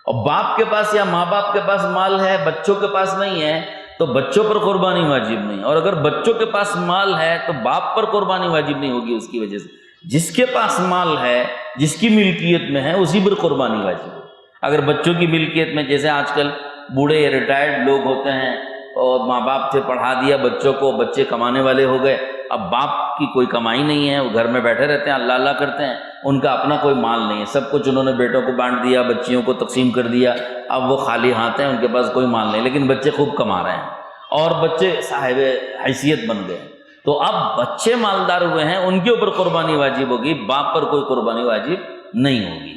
اور باپ کے پاس یا ماں باپ کے پاس مال ہے، بچوں کے پاس نہیں ہے تو بچوں پر قربانی واجب نہیں، اور اگر بچوں کے پاس مال ہے تو باپ پر قربانی واجب نہیں ہوگی۔ اس کی وجہ سے جس کے پاس مال ہے، جس کی ملکیت میں ہے، اسی پر قربانی واجب ہے۔ اگر بچوں کی ملکیت میں، جیسے آج کل بوڑھے یا ریٹائرڈ لوگ ہوتے ہیں اور ماں باپ سے پڑھا دیا بچوں کو، بچے کمانے والے ہو گئے، اب باپ کی کوئی کمائی نہیں ہے، وہ گھر میں بیٹھے رہتے ہیں، اللہ اللہ کرتے ہیں، ان کا اپنا کوئی مال نہیں ہے، سب کچھ انہوں نے بیٹوں کو بانٹ دیا، بچیوں کو تقسیم کر دیا، اب وہ خالی ہاتھ ہیں، ان کے پاس کوئی مال نہیں، لیکن بچے خوب کما رہے ہیں اور بچے صاحب حیثیت بن گئے، تو اب بچے مالدار ہوئے ہیں، ان کے اوپر قربانی واجب ہوگی، باپ پر کوئی قربانی واجب نہیں ہوگی۔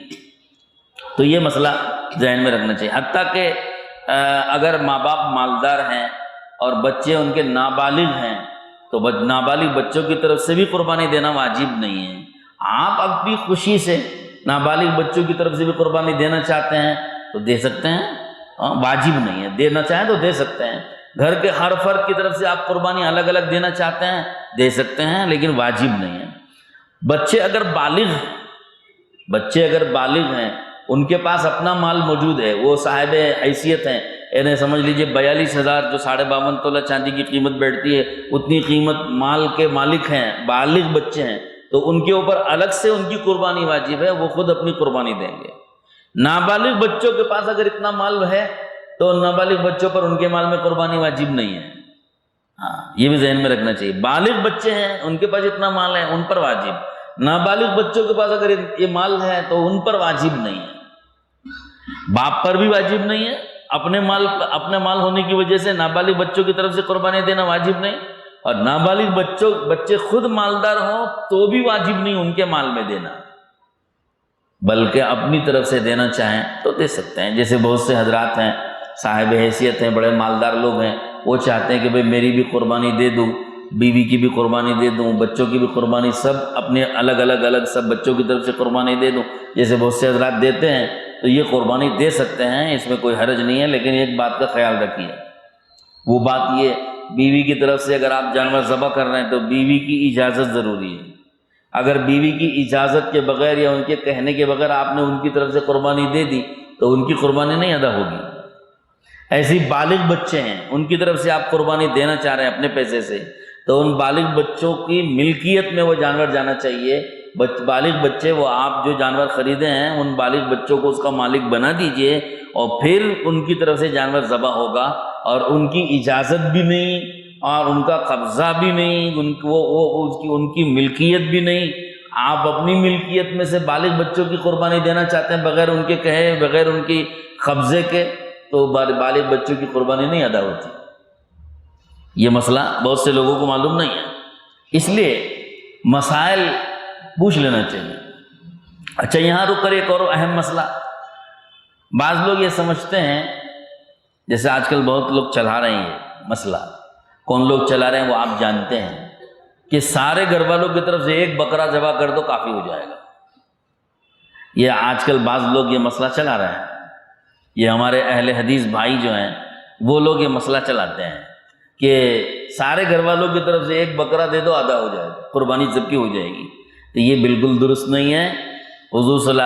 تو یہ مسئلہ ذہن میں رکھنا چاہیے۔ حتیٰ کہ اگر ماں باپ مالدار ہیں اور بچے ان کے نابالغ ہیں تو نابالغ بچوں کی طرف سے بھی قربانی دینا واجب نہیں ہے۔ آپ اپنی خوشی سے نابالغ بچوں کی طرف سے بھی قربانی دینا چاہتے ہیں تو دے سکتے ہیں، واجب نہیں ہے، دینا چاہیں تو دے سکتے ہیں۔ گھر کے ہر فرد کی طرف سے آپ قربانی الگ الگ دینا چاہتے ہیں، دے سکتے ہیں، لیکن واجب نہیں ہے۔ بچے اگر بالغ ہیں، ان کے پاس اپنا مال موجود ہے، وہ صاحب حیثیت ہیں، یعنی سمجھ لیجئے 42,000 جو 52.5 تولہ چاندی کی قیمت بیٹھتی ہے، اتنی قیمت مال کے مالک ہیں، بالغ بچے ہیں، تو ان کے اوپر الگ سے ان کی قربانی واجب ہے، وہ خود اپنی قربانی دیں گے۔ نابالغ بچوں کے پاس اگر اتنا مال ہے تو نابالغ بچوں پر ان کے مال میں قربانی واجب نہیں ہے، ہاں یہ بھی ذہن میں رکھنا چاہیے۔ بالغ بچے ہیں، ان کے پاس اتنا مال ہے، ان پر واجب۔ نابالغ بچوں کے پاس اگر یہ مال ہے تو ان پر واجب نہیں ہے، باپ پر بھی واجب نہیں ہے، اپنے مال ہونے کی وجہ سے نابالغ بچوں کی طرف سے قربانی دینا واجب نہیں، اور نابالغ بچے خود مالدار ہوں تو بھی واجب نہیں ان کے مال میں دینا، بلکہ اپنی طرف سے دینا چاہیں تو دے سکتے ہیں۔ جیسے بہت سے حضرات ہیں، صاحب حیثیت ہیں، بڑے مالدار لوگ ہیں، وہ چاہتے ہیں کہ بھئی میری بھی قربانی دے دوں، بیوی کی بھی قربانی دے دوں، بچوں کی بھی قربانی، سب اپنے الگ سب بچوں کی طرف سے قربانی دے دوں، جیسے بہت سے حضرات دیتے ہیں، تو یہ قربانی دے سکتے ہیں، اس میں کوئی حرج نہیں ہے، لیکن ایک بات کا خیال رکھیے، وہ بات یہ بیوی کی طرف سے اگر آپ جانور ذبح کر رہے ہیں تو بیوی کی اجازت ضروری ہے. اگر بیوی کی اجازت کے بغیر یا ان کے کہنے کے بغیر آپ نے ان کی طرف سے قربانی دے دی تو ان کی قربانی نہیں ادا ہوگی. ایسی بالغ بچے ہیں، ان کی طرف سے آپ قربانی دینا چاہ رہے ہیں اپنے پیسے سے، تو ان بالغ بچوں کی ملکیت میں وہ جانور جانا چاہیے. بالغ بچے، وہ آپ جو جانور خریدے ہیں ان بالغ بچوں کو اس کا مالک بنا دیجئے، اور پھر ان کی طرف سے جانور ذبح ہوگا، اور ان کی اجازت بھی نہیں اور ان کا قبضہ بھی نہیں، ان کی ملکیت بھی نہیں. آپ اپنی ملکیت میں سے بالغ بچوں کی قربانی دینا چاہتے ہیں بغیر ان کے کہے، بغیر ان کی قبضے کے، تو بالغ بچوں کی قربانی نہیں ادا ہوتی. یہ مسئلہ بہت سے لوگوں کو معلوم نہیں ہے، اس لیے مسائل پوچھ لینا چاہیے. اچھا، یہاں رک کر ایک اور اہم مسئلہ، بعض لوگ یہ سمجھتے ہیں، جیسے آج کل بہت لوگ چلا رہے ہیں مسئلہ، کون لوگ چلا رہے ہیں وہ آپ جانتے ہیں، کہ سارے گھر والوں کی طرف سے ایک بکرا ذبح کر دو کافی ہو جائے گا. یہ آج کل بعض لوگ یہ مسئلہ چلا رہے ہیں. یہ ہمارے اہل حدیث بھائی جو ہیں وہ لوگ یہ مسئلہ چلاتے ہیں کہ سارے گھر والوں کی طرف سے ایک بکرا دے دو ادا ہو جائے گا، قربانی ذبح ہو جائے گی. تو یہ بالکل درست نہیں ہے. حضور صلی اللہ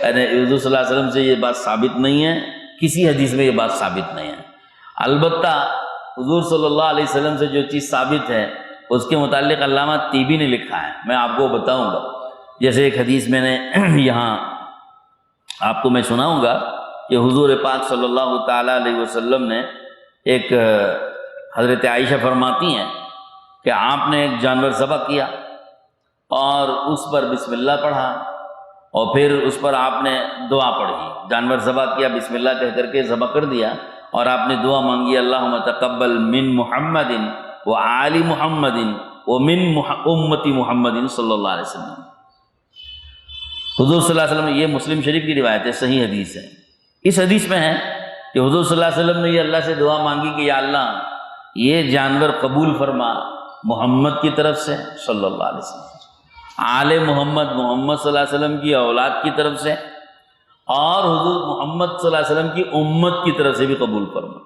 علیہ وسلم سے یہ بات ثابت نہیں ہے، کسی حدیث میں یہ بات ثابت نہیں ہے. البتہ حضور صلی اللہ علیہ وسلم سے جو چیز ثابت ہے اس کے متعلق علامہ طیبی نے لکھا ہے، میں آپ کو بتاؤں گا. جیسے ایک حدیث میں نے یہاں آپ کو میں سناؤں گا کہ حضور پاک صلی اللہ تعالیٰ علیہ وسلم نے ایک، حضرت عائشہ فرماتی ہیں کہ آپ نے ایک جانور ذبح کیا اور اس پر بسم اللہ پڑھا، اور پھر اس پر آپ نے دعا پڑھی. جانور ذبح کیا، بسم اللہ کہہ کر کے ذبح کر دیا، اور آپ نے دعا مانگی، اللہم تقبل من محمد وآل محمد ومن امتی محمد صلی اللہ علیہ وسلم. حضور صلی اللہ علیہ وسلم، یہ مسلم شریف کی روایت ہے، صحیح حدیث ہے. اس حدیث میں ہے کہ حضور صلی اللہ علیہ وسلم نے یہ اللہ سے دعا مانگی کہ یا اللہ یہ جانور قبول فرما محمد کی طرف سے صلی اللہ علیہ وسلم، آل محمد، محمد صلی اللہ علیہ وسلم کی اولاد کی طرف سے، اور حضور محمد صلی اللہ علیہ وسلم کی امت کی طرف سے بھی قبول فرما.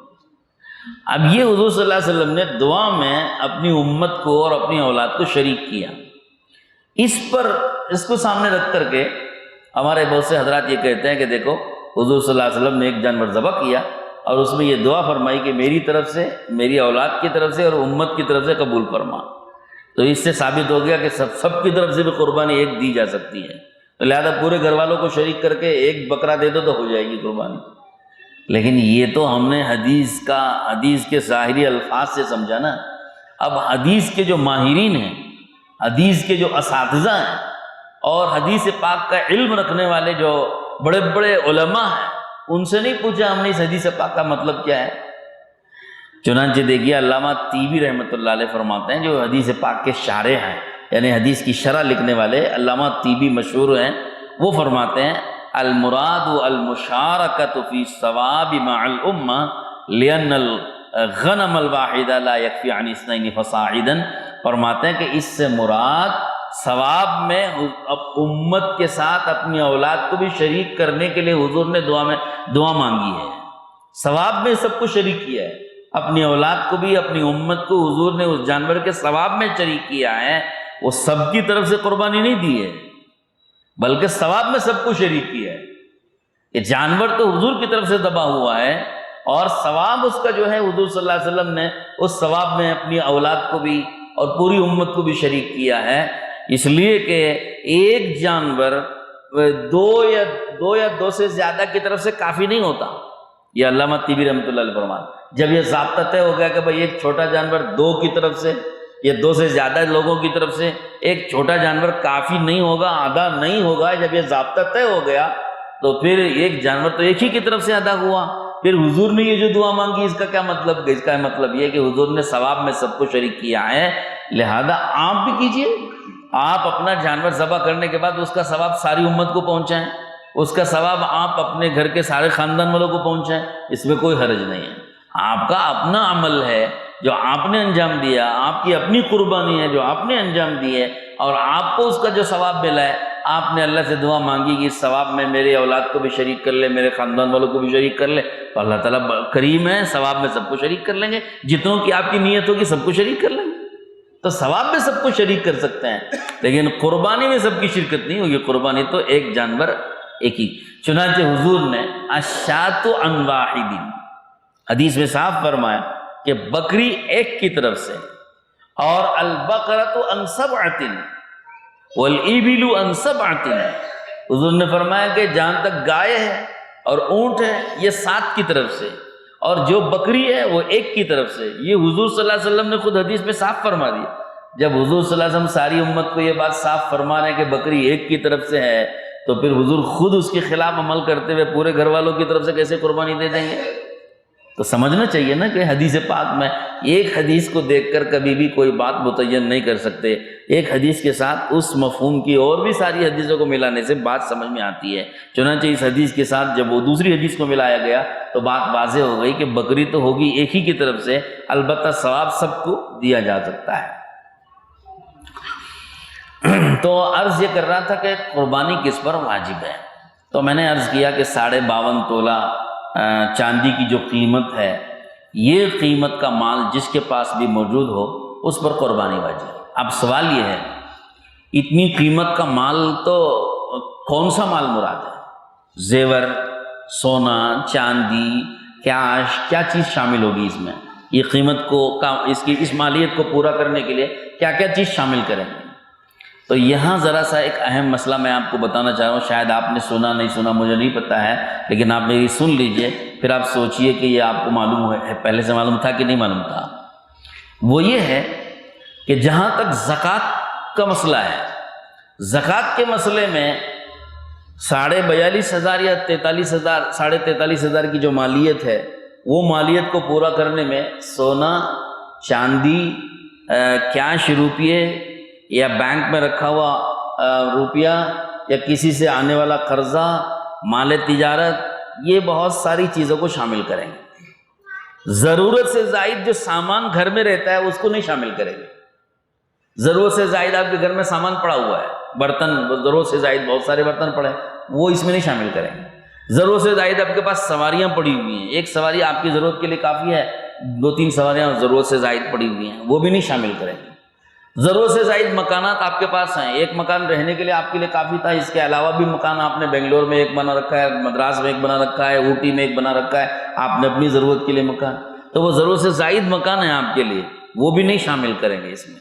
اب یہ حضور صلی اللہ علیہ وسلم نے دعا میں اپنی امت کو اور اپنی اولاد کو شریک کیا. اس کو سامنے رکھ کر کے ہمارے بہت سے حضرات یہ کہتے ہیں کہ دیکھو حضور صلی اللہ علیہ وسلم نے ایک جانور ذبح کیا اور اس میں یہ دعا فرمائی کہ میری طرف سے، میری اولاد کی طرف سے اور امت کی طرف سے قبول فرما. تو اس سے ثابت ہو گیا کہ سب کی طرف سے بھی قربانی ایک دی جا سکتی ہے. تو لہذا پورے گھر والوں کو شریک کر کے ایک بکرا دے دو تو ہو جائے گی قربانی. لیکن یہ تو ہم نے حدیث کے ظاہری الفاظ سے سمجھا نا. اب حدیث کے جو ماہرین ہیں، حدیث کے جو اساتذہ ہیں، اور حدیث پاک کا علم رکھنے والے جو بڑے بڑے علماء ہیں، ان سے نہیں پوچھا ہم نے اس حدیث پاک کا مطلب کیا ہے. چنانچہ دیکھیے علامہ طیبی رحمۃ اللہ علیہ فرماتے ہیں، جو حدیث پاک کے شارح ہیں، یعنی حدیث کی شرح لکھنے والے علامہ طیبی مشہور ہیں، وہ فرماتے ہیں المراد المشارکۃ فی الثواب مع الامہ لأن الغنم الواحد لا یکفی عن اثنین فصاعدا. فرماتے ہیں کہ اس سے مراد ثواب میں امت کے ساتھ اپنی اولاد کو بھی شریک کرنے کے لیے حضور نے دعا مانگی ہے. ثواب میں سب کو شریک کیا ہے، اپنی اولاد کو بھی، اپنی امت کو حضور نے اس جانور کے ثواب میں شریک کیا ہے. وہ سب کی طرف سے قربانی نہیں دی ہے بلکہ ثواب میں سب کو شریک کیا ہے. یہ جانور تو حضور کی طرف سے ذبح ہوا ہے، اور ثواب اس کا جو ہے حضور صلی اللہ علیہ وسلم نے اس ثواب میں اپنی اولاد کو بھی اور پوری امت کو بھی شریک کیا ہے. اس لیے کہ ایک جانور دو یا دو سے زیادہ کی طرف سے کافی نہیں ہوتا. یہ علامہ طیبی رحمۃ اللہ علیہ فرماتے، جب یہ ضابطہ طے ہو گیا کہ بھائی ایک چھوٹا جانور دو کی طرف سے یا دو سے زیادہ لوگوں کی طرف سے ایک چھوٹا جانور کافی نہیں ہوگا، آدھا نہیں ہوگا، جب یہ ضابطہ طے ہو گیا تو پھر ایک جانور تو ایک ہی کی طرف سے ادا ہوا. پھر حضور نے یہ جو دعا مانگی، اس کا کیا مطلب؟ اس کا مطلب یہ کہ حضور نے ثواب میں سب کو شریک کیا ہے. لہذا آپ بھی کیجئے، آپ اپنا جانور ذبح کرنے کے بعد اس کا ثواب ساری امت کو پہنچائیں، اس کا ثواب آپ اپنے گھر کے سارے خاندان والوں کو پہنچائیں، اس میں کوئی حرج نہیں ہے. آپ کا اپنا عمل ہے جو آپ نے انجام دیا، آپ کی اپنی قربانی ہے جو آپ نے انجام دی ہے، اور آپ کو اس کا جو ثواب ملا ہے آپ نے اللہ سے دعا مانگی کہ اس ثواب میں میرے اولاد کو بھی شریک کر لے، میرے خاندان والوں کو بھی شریک کر لے، تو اللہ تعالیٰ کریم ہے، ثواب میں سب کو شریک کر لیں گے، جتنوں کی آپ کی نیت ہوگی سب کو شریک کر لیں گے، تو ثواب میں سب کو شریک کر سکتے ہیں، لیکن قربانی میں سب کی شرکت نہیں ہوگی، قربانی تو ایک جانور ایک ہی۔ چنانچہ حضور نے الشاۃ عن واحد، حدیث میں صاف فرمایا کہ بکری ایک کی طرف سے، اور البقرۃ عن سبعۃ والابل عن سبعۃ، حضور نے فرمایا کہ جہاں تک گائے ہے اور اونٹ ہے یہ 7 کی طرف سے، اور جو بکری ہے وہ 1 کی طرف سے۔ یہ حضور صلی اللہ علیہ وسلم نے خود حدیث میں صاف فرما دیا۔ جب حضور صلی اللہ علیہ وسلم ساری امت کو یہ بات صاف فرما رہے ہیں کہ بکری 1 کی طرف سے ہے، تو پھر حضور خود اس کے خلاف عمل کرتے ہوئے پورے گھر والوں کی طرف سے کیسے قربانی دے دیں گے؟ تو سمجھنا چاہیے نا کہ حدیث پاک میں ایک حدیث کو دیکھ کر کبھی بھی کوئی بات متعین نہیں کر سکتے، ایک حدیث کے ساتھ اس مفہوم کی اور بھی ساری حدیثوں کو ملانے سے بات سمجھ میں آتی ہے۔ چنانچہ اس حدیث کے ساتھ جب وہ دوسری حدیث کو ملایا گیا تو بات واضح ہو گئی کہ بکری تو ہوگی ایک ہی کی طرف سے، البتہ ثواب سب کو دیا جا سکتا ہے۔ تو عرض یہ کر رہا تھا کہ قربانی کس پر واجب ہے، تو میں نے عرض کیا کہ 52.5 تولہ چاندی کی جو قیمت ہے، یہ قیمت کا مال جس کے پاس بھی موجود ہو اس پر قربانی واجب ہے۔ اب سوال یہ ہے، اتنی قیمت کا مال تو کون سا مال مراد ہے؟ زیور، سونا، چاندی، کیش، کیا چیز شامل ہوگی اس میں؟ یہ قیمت کو اس مالیت کو پورا کرنے کے لیے کیا کیا چیز شامل کریں گے؟ تو یہاں ذرا سا ایک اہم مسئلہ میں آپ کو بتانا چاہ رہا ہوں، شاید آپ نے سنا نہیں سنا مجھے نہیں پتہ ہے، لیکن آپ میری سن لیجئے، پھر آپ سوچئے کہ یہ آپ کو معلوم ہے، پہلے سے معلوم تھا کہ نہیں معلوم تھا۔ وہ یہ ہے کہ جہاں تک زکوٰۃ کا مسئلہ ہے، زکوٰۃ کے مسئلے میں 42,500 یا 43,000 43,500 کی جو مالیت ہے، وہ مالیت کو پورا کرنے میں سونا، چاندی، کیش روپیے یا بینک میں رکھا ہوا روپیہ یا کسی سے آنے والا قرضہ، مال تجارت، یہ بہت ساری چیزوں کو شامل کریں گے۔ ضرورت سے زائد جو سامان گھر میں رہتا ہے اس کو نہیں شامل کریں گے۔ ضرورت سے زائد آپ کے گھر میں سامان پڑا ہوا ہے، برتن، ضرورت سے زائد بہت سارے برتن پڑے، وہ اس میں نہیں شامل کریں گے۔ ضرورت سے زائد آپ کے پاس سواریاں پڑی ہوئی ہیں، ایک سواری آپ کی ضرورت کے لیے کافی ہے، 2-3 سواریاں ضرورت سے زائد پڑی ہوئی ہیں، وہ بھی نہیں شامل کریں گے۔ ضرورت سے زائد مکانات آپ کے پاس ہیں، ایک مکان رہنے کے لیے آپ کے لیے کافی تھا، اس کے علاوہ بھی مکان آپ نے بنگلور میں ایک بنا رکھا ہے، مدراس میں ایک بنا رکھا ہے، اوٹی میں ایک بنا رکھا ہے، آپ نے اپنی ضرورت کے لیے مکان، تو وہ ضرورت سے زائد مکان ہے آپ کے لیے، وہ بھی نہیں شامل کریں گے اس میں۔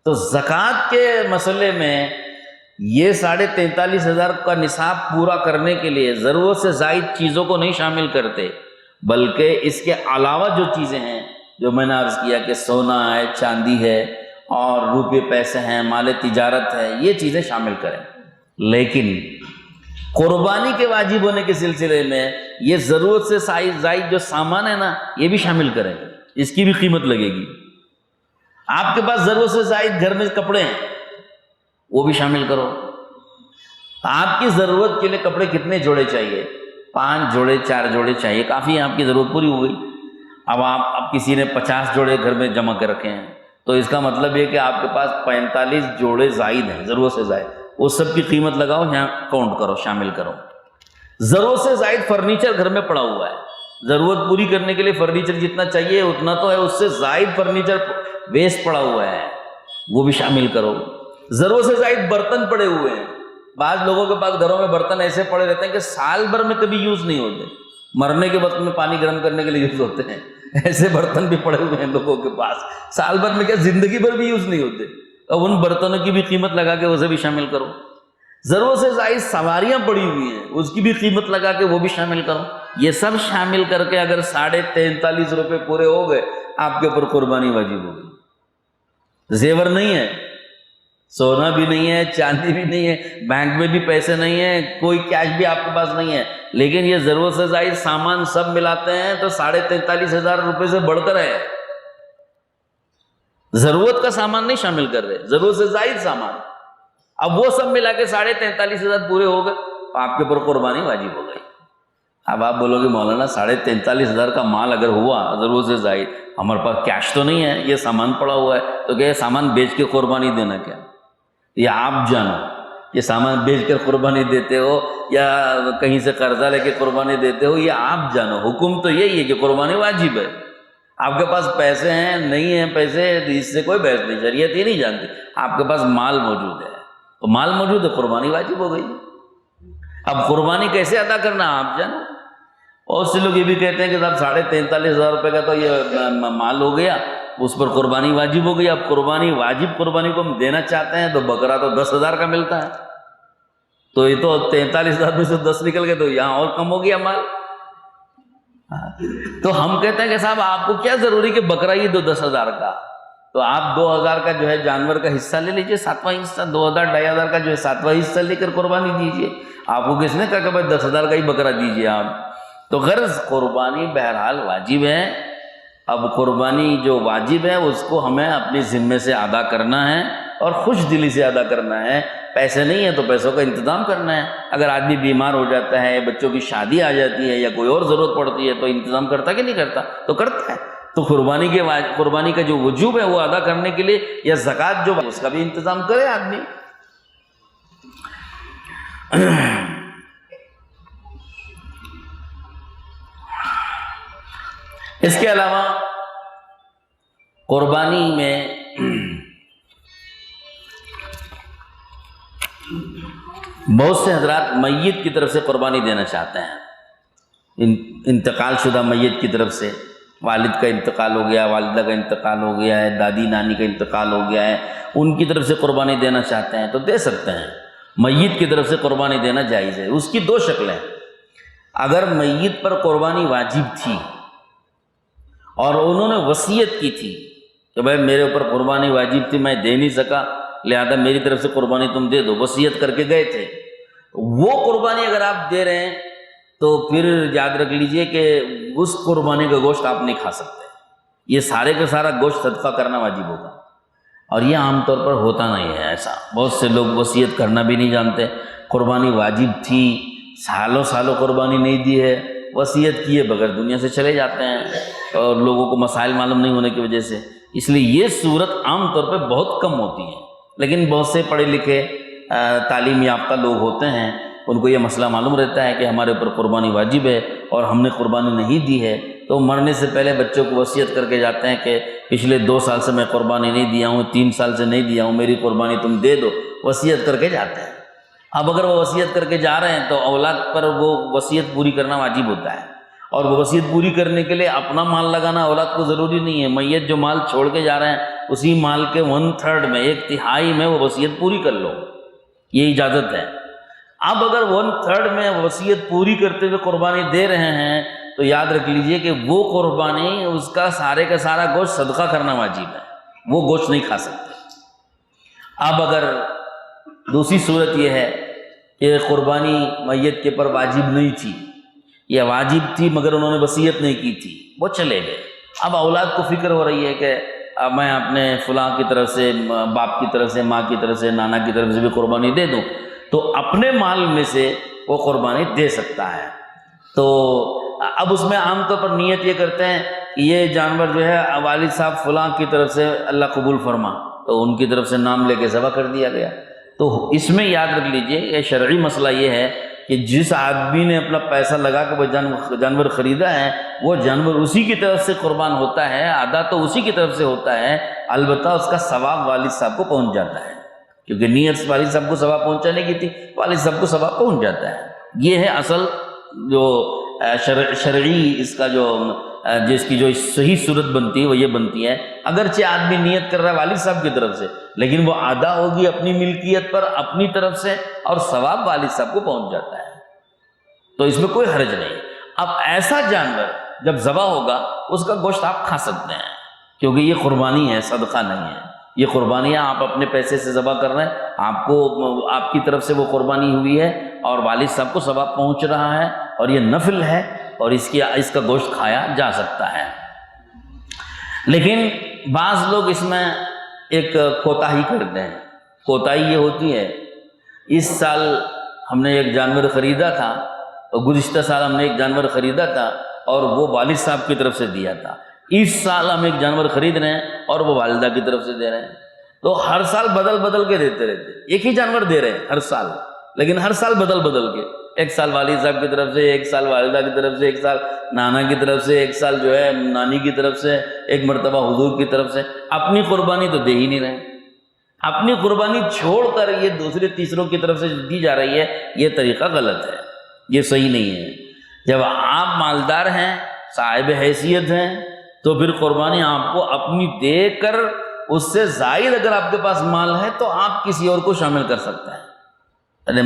تو زکوٰۃ کے مسئلے میں یہ 43,500 کا نصاب پورا کرنے کے لیے ضرورت سے زائد چیزوں کو نہیں شامل کرتے، بلکہ اس کے علاوہ جو چیزیں ہیں جو میں نے عرض کیا کہ سونا ہے، چاندی ہے اور روپے پیسے ہیں، مال تجارت ہے، یہ چیزیں شامل کریں۔ لیکن قربانی کے واجب ہونے کے سلسلے میں یہ ضرورت سے زائد جو سامان ہے نا، یہ بھی شامل کریں، اس کی بھی قیمت لگے گی۔ آپ کے پاس ضرورت سے زائد گھر میں کپڑے ہیں، وہ بھی شامل کرو۔ آپ کی ضرورت کے لیے کپڑے کتنے جوڑے چاہیے؟ 5 جوڑے 4 جوڑے چاہیے، کافی ہے، آپ کی ضرورت پوری ہو گئی۔ اب کسی نے 50 جوڑے گھر میں جمع کر رکھے ہیں، تو اس کا مطلب یہ کہ آپ کے پاس 45 جوڑے زائد ہیں، ضرورت سے زائد، وہ سب کی قیمت لگاؤ، یہاں کاؤنٹ کرو، شامل کرو۔ ضرورت سے زائد فرنیچر گھر میں پڑا ہوا ہے، ضرورت پوری کرنے کے لیے فرنیچر جتنا چاہیے اتنا تو ہے، اس سے زائد فرنیچر ویسٹ پڑا ہوا ہے، وہ بھی شامل کرو۔ ضرورت سے زائد برتن پڑے ہوئے ہیں، بعض لوگوں کے پاس گھروں میں برتن ایسے پڑے رہتے ہیں کہ سال بھر میں کبھی یوز نہیں ہوتے، مرنے کے وقت میں پانی گرم کرنے کے لیے یوز ہوتے ہیں، ایسے برتن بھی پڑے ہوئے ہیں لوگوں کے پاس، سال بھر میں کیا زندگی بھر بھی یوز نہیں ہوتے، اب ان برتنوں کی بھی قیمت لگا کے اسے بھی شامل کرو۔ ضرورت سے زائد سواریاں پڑی ہوئی ہیں، اس کی بھی قیمت لگا کے وہ بھی شامل کرو۔ یہ سب شامل کر کے اگر 43.5 روپے پورے ہو گئے، آپ کے اوپر قربانی واجب ہو گئی۔ زیور نہیں ہے، سونا بھی نہیں ہے، چاندی بھی نہیں ہے، بینک میں بھی پیسے نہیں ہیں، کوئی کیش بھی آپ کے پاس نہیں ہے، لیکن یہ ضرورت سے زائد سامان سب ملاتے ہیں تو 43,500 روپے سے بڑھ کر ہے۔ ضرورت کا سامان نہیں شامل کر رہے، ضرورت سے زائد سامان، اب وہ سب ملا کے 43,500 پورے ہو گئے، آپ کے اوپر قربانی واجب ہو گئی۔ اب آپ بولو گے مولانا 43,500 کا مال اگر ہوا ضرورت سے زائد، ہمارے پاس کیش تو نہیں ہے، یہ سامان پڑا ہوا ہے، تو کیا یہ سامان بیچ کے قربانی دینا کیا؟ یہ آپ جانو، یہ سامان بیچ کر قربانی دیتے ہو یا کہیں سے قرضہ لے کے قربانی دیتے ہو، یہ آپ جانو، حکم تو یہی ہے کہ قربانی واجب ہے۔ آپ کے پاس پیسے ہیں نہیں ہیں پیسے، اس سے کوئی بحث نہیں، شریعت یہ نہیں جانتی، آپ کے پاس مال موجود ہے تو مال موجود ہے، قربانی واجب ہو گئی۔ اب قربانی کیسے ادا کرنا آپ جانو۔ بہت سے لوگ یہ بھی کہتے ہیں کہ صاحب 43,500 روپے کا تو یہ مال ہو گیا، اس پر قربانی واجب ہو گئی۔ اب قربانی واجب قربانی کو ہم دینا چاہتے ہیں تو بکرا تو 10,000 کا ملتا ہے، تو یہ تو 43,000 میں سے 10 نکل گئے تو یہاں اور کم ہو گیا مال۔ تو ہم کہتے ہیں کہ صاحب آپ کو کیا ضروری کہ بکرا ہی دو 10,000 کا، تو آپ 2,000 کا جو ہے جانور کا حصہ لے لیجئے، 7واں حصہ 2,000 2,500 کا جو ہے 7واں حصہ لے کر قربانی دیجئے۔ آپ کو کس نے کہا کہ بھائی 10,000 کا ہی بکرا دیجئے آپ؟ تو غرض قربانی بہرحال واجب ہے۔ اب قربانی جو واجب ہے اس کو ہمیں اپنی ذمے سے ادا کرنا ہے اور خوش دلی سے ادا کرنا ہے۔ پیسے نہیں ہیں تو پیسوں کا انتظام کرنا ہے۔ اگر آدمی بیمار ہو جاتا ہے، بچوں کی شادی آ جاتی ہے یا کوئی اور ضرورت پڑتی ہے تو انتظام کرتا کہ نہیں کرتا؟ تو کرتا ہے۔ تو قربانی کا جو وجوب ہے وہ ادا کرنے کے لیے یا زکوٰۃ جو اس کا بھی انتظام کرے آدمی۔ اس کے علاوہ قربانی میں بہت سے حضرات میت کی طرف سے قربانی دینا چاہتے ہیں، انتقال شدہ میت کی طرف سے، والد کا انتقال ہو گیا، والدہ کا انتقال ہو گیا ہے، دادی نانی کا انتقال ہو گیا ہے، ان کی طرف سے قربانی دینا چاہتے ہیں تو دے سکتے ہیں۔ میت کی طرف سے قربانی دینا جائز ہے۔ اس کی دو شکلیں، اگر میت پر قربانی واجب تھی اور انہوں نے وصیت کی تھی کہ بھائی میرے اوپر قربانی واجب تھی، میں دے نہیں سکا، لہذا میری طرف سے قربانی تم دے دو، وصیت کر کے گئے تھے، وہ قربانی اگر آپ دے رہے ہیں تو پھر یاد رکھ لیجئے کہ اس قربانی کا گوشت آپ نہیں کھا سکتے، یہ سارے کا سارا گوشت صدقہ کرنا واجب ہوگا، اور یہ عام طور پر ہوتا نہیں ہے ایسا۔ بہت سے لوگ وصیت کرنا بھی نہیں جانتے، قربانی واجب تھی، سالوں سالوں قربانی نہیں دی ہے، وصیت کیے بغیر دنیا سے چلے جاتے ہیں، اور لوگوں کو مسائل معلوم نہیں ہونے کی وجہ سے۔ اس لیے یہ صورت عام طور پہ بہت کم ہوتی ہے، لیکن بہت سے پڑھے لکھے تعلیم یافتہ لوگ ہوتے ہیں، ان کو یہ مسئلہ معلوم رہتا ہے کہ ہمارے اوپر قربانی واجب ہے اور ہم نے قربانی نہیں دی ہے، تو مرنے سے پہلے بچوں کو وصیت کر کے جاتے ہیں کہ پچھلے 2 سال سے میں قربانی نہیں دیا ہوں، 3 سال سے نہیں دیا ہوں، میری قربانی تم دے دو، وصیت کر کے جاتے ہیں۔ اب اگر وہ وصیت کر کے جا رہے ہیں تو اولاد پر وہ وصیت پوری کرنا واجب ہوتا ہے، اور وہ وصیت پوری کرنے کے لیے اپنا مال لگانا اولاد کو ضروری نہیں ہے۔ میت جو مال چھوڑ کے جا رہے ہیں اسی مال کے 1/3 میں، 1/3 میں وہ وصیت پوری کر لو، یہ اجازت ہے۔ اب اگر 1/3 میں وصیت پوری کرتے ہوئے قربانی دے رہے ہیں تو یاد رکھ لیجئے کہ وہ قربانی، اس کا سارے کا سارا گوشت صدقہ کرنا واجب ہے، وہ گوشت نہیں کھا سکتے۔ اب اگر دوسری صورت یہ ہے کہ قربانی میت کے پر واجب نہیں تھی یا واجب تھی مگر انہوں نے وصیت نہیں کی تھی، وہ چلے گئے، اب اولاد کو فکر ہو رہی ہے کہ اب میں اپنے فلاں کی طرف سے، باپ کی طرف سے، ماں کی طرف سے، نانا کی طرف سے بھی قربانی دے دوں، تو اپنے مال میں سے وہ قربانی دے سکتا ہے۔ تو اب اس میں عام طور پر نیت یہ کرتے ہیں کہ یہ جانور جو ہے والد صاحب فلاں کی طرف سے اللہ قبول فرما، تو ان کی طرف سے نام لے کے ذبح کر دیا گیا۔ تو اس میں یاد رکھ لیجئے یہ شرعی مسئلہ یہ ہے کہ جس آدمی نے اپنا پیسہ لگا کے وہ جانور خریدا ہے، وہ جانور اسی کی طرف سے قربان ہوتا ہے، ادا تو اسی کی طرف سے ہوتا ہے، البتہ اس کا ثواب والد صاحب کو پہنچ جاتا ہے، کیونکہ نیت والد صاحب کو ثواب پہنچانے کی تھی، والد صاحب کو ثواب پہنچ جاتا ہے۔ یہ ہے اصل جو شرعی اس کا جو جس کی جو صحیح صورت بنتی ہے وہ یہ بنتی ہے، اگرچہ آدمی نیت کر رہا ہے والد صاحب کی طرف سے، لیکن وہ ادا ہوگی اپنی ملکیت پر اپنی طرف سے، اور ثواب والد صاحب کو پہنچ جاتا ہے، تو اس میں کوئی حرج نہیں۔ اب ایسا جانور جب ذبح ہوگا اس کا گوشت آپ کھا سکتے ہیں، کیونکہ یہ قربانی ہے، صدقہ نہیں ہے، یہ قربانی ہے، آپ اپنے پیسے سے ذبح کر رہے ہیں، آپ کو آپ کی طرف سے وہ قربانی ہوئی ہے اور والد صاحب کو ثواب پہنچ رہا ہے، اور یہ نفل ہے اور اس کا گوشت کھایا جا سکتا ہے۔ لیکن بعض لوگ اس میں ایک کوتاہی کرتے ہیں۔ کوتاہی یہ ہوتی ہے، اس سال ہم نے ایک جانور خریدا تھا، اور گزشتہ سال ہم نے ایک جانور خریدا تھا اور وہ والد صاحب کی طرف سے دیا تھا، اس سال ہم ایک جانور خرید رہے ہیں اور وہ والدہ کی طرف سے دے رہے ہیں، تو ہر سال بدل بدل کے دیتے رہتے، ایک ہی جانور دے رہے ہیں ہر سال، لیکن ہر سال بدل بدل کے، ایک سال والد صاحب کی طرف سے، ایک سال والدہ کی طرف سے، ایک سال نانا کی طرف سے، ایک سال جو ہے نانی کی طرف سے، ایک مرتبہ حضور کی طرف سے۔ اپنی قربانی تو دے ہی نہیں رہے، اپنی قربانی چھوڑ کر یہ دوسرے تیسروں کی طرف سے دی جا رہی ہے، یہ طریقہ غلط ہے، یہ صحیح نہیں ہے۔ جب آپ مالدار ہیں، صاحب حیثیت ہیں، تو پھر قربانی آپ کو اپنی دے کر، اس سے زائد اگر آپ کے پاس مال ہے تو آپ کسی اور کو شامل کر سکتے ہیں، یعنی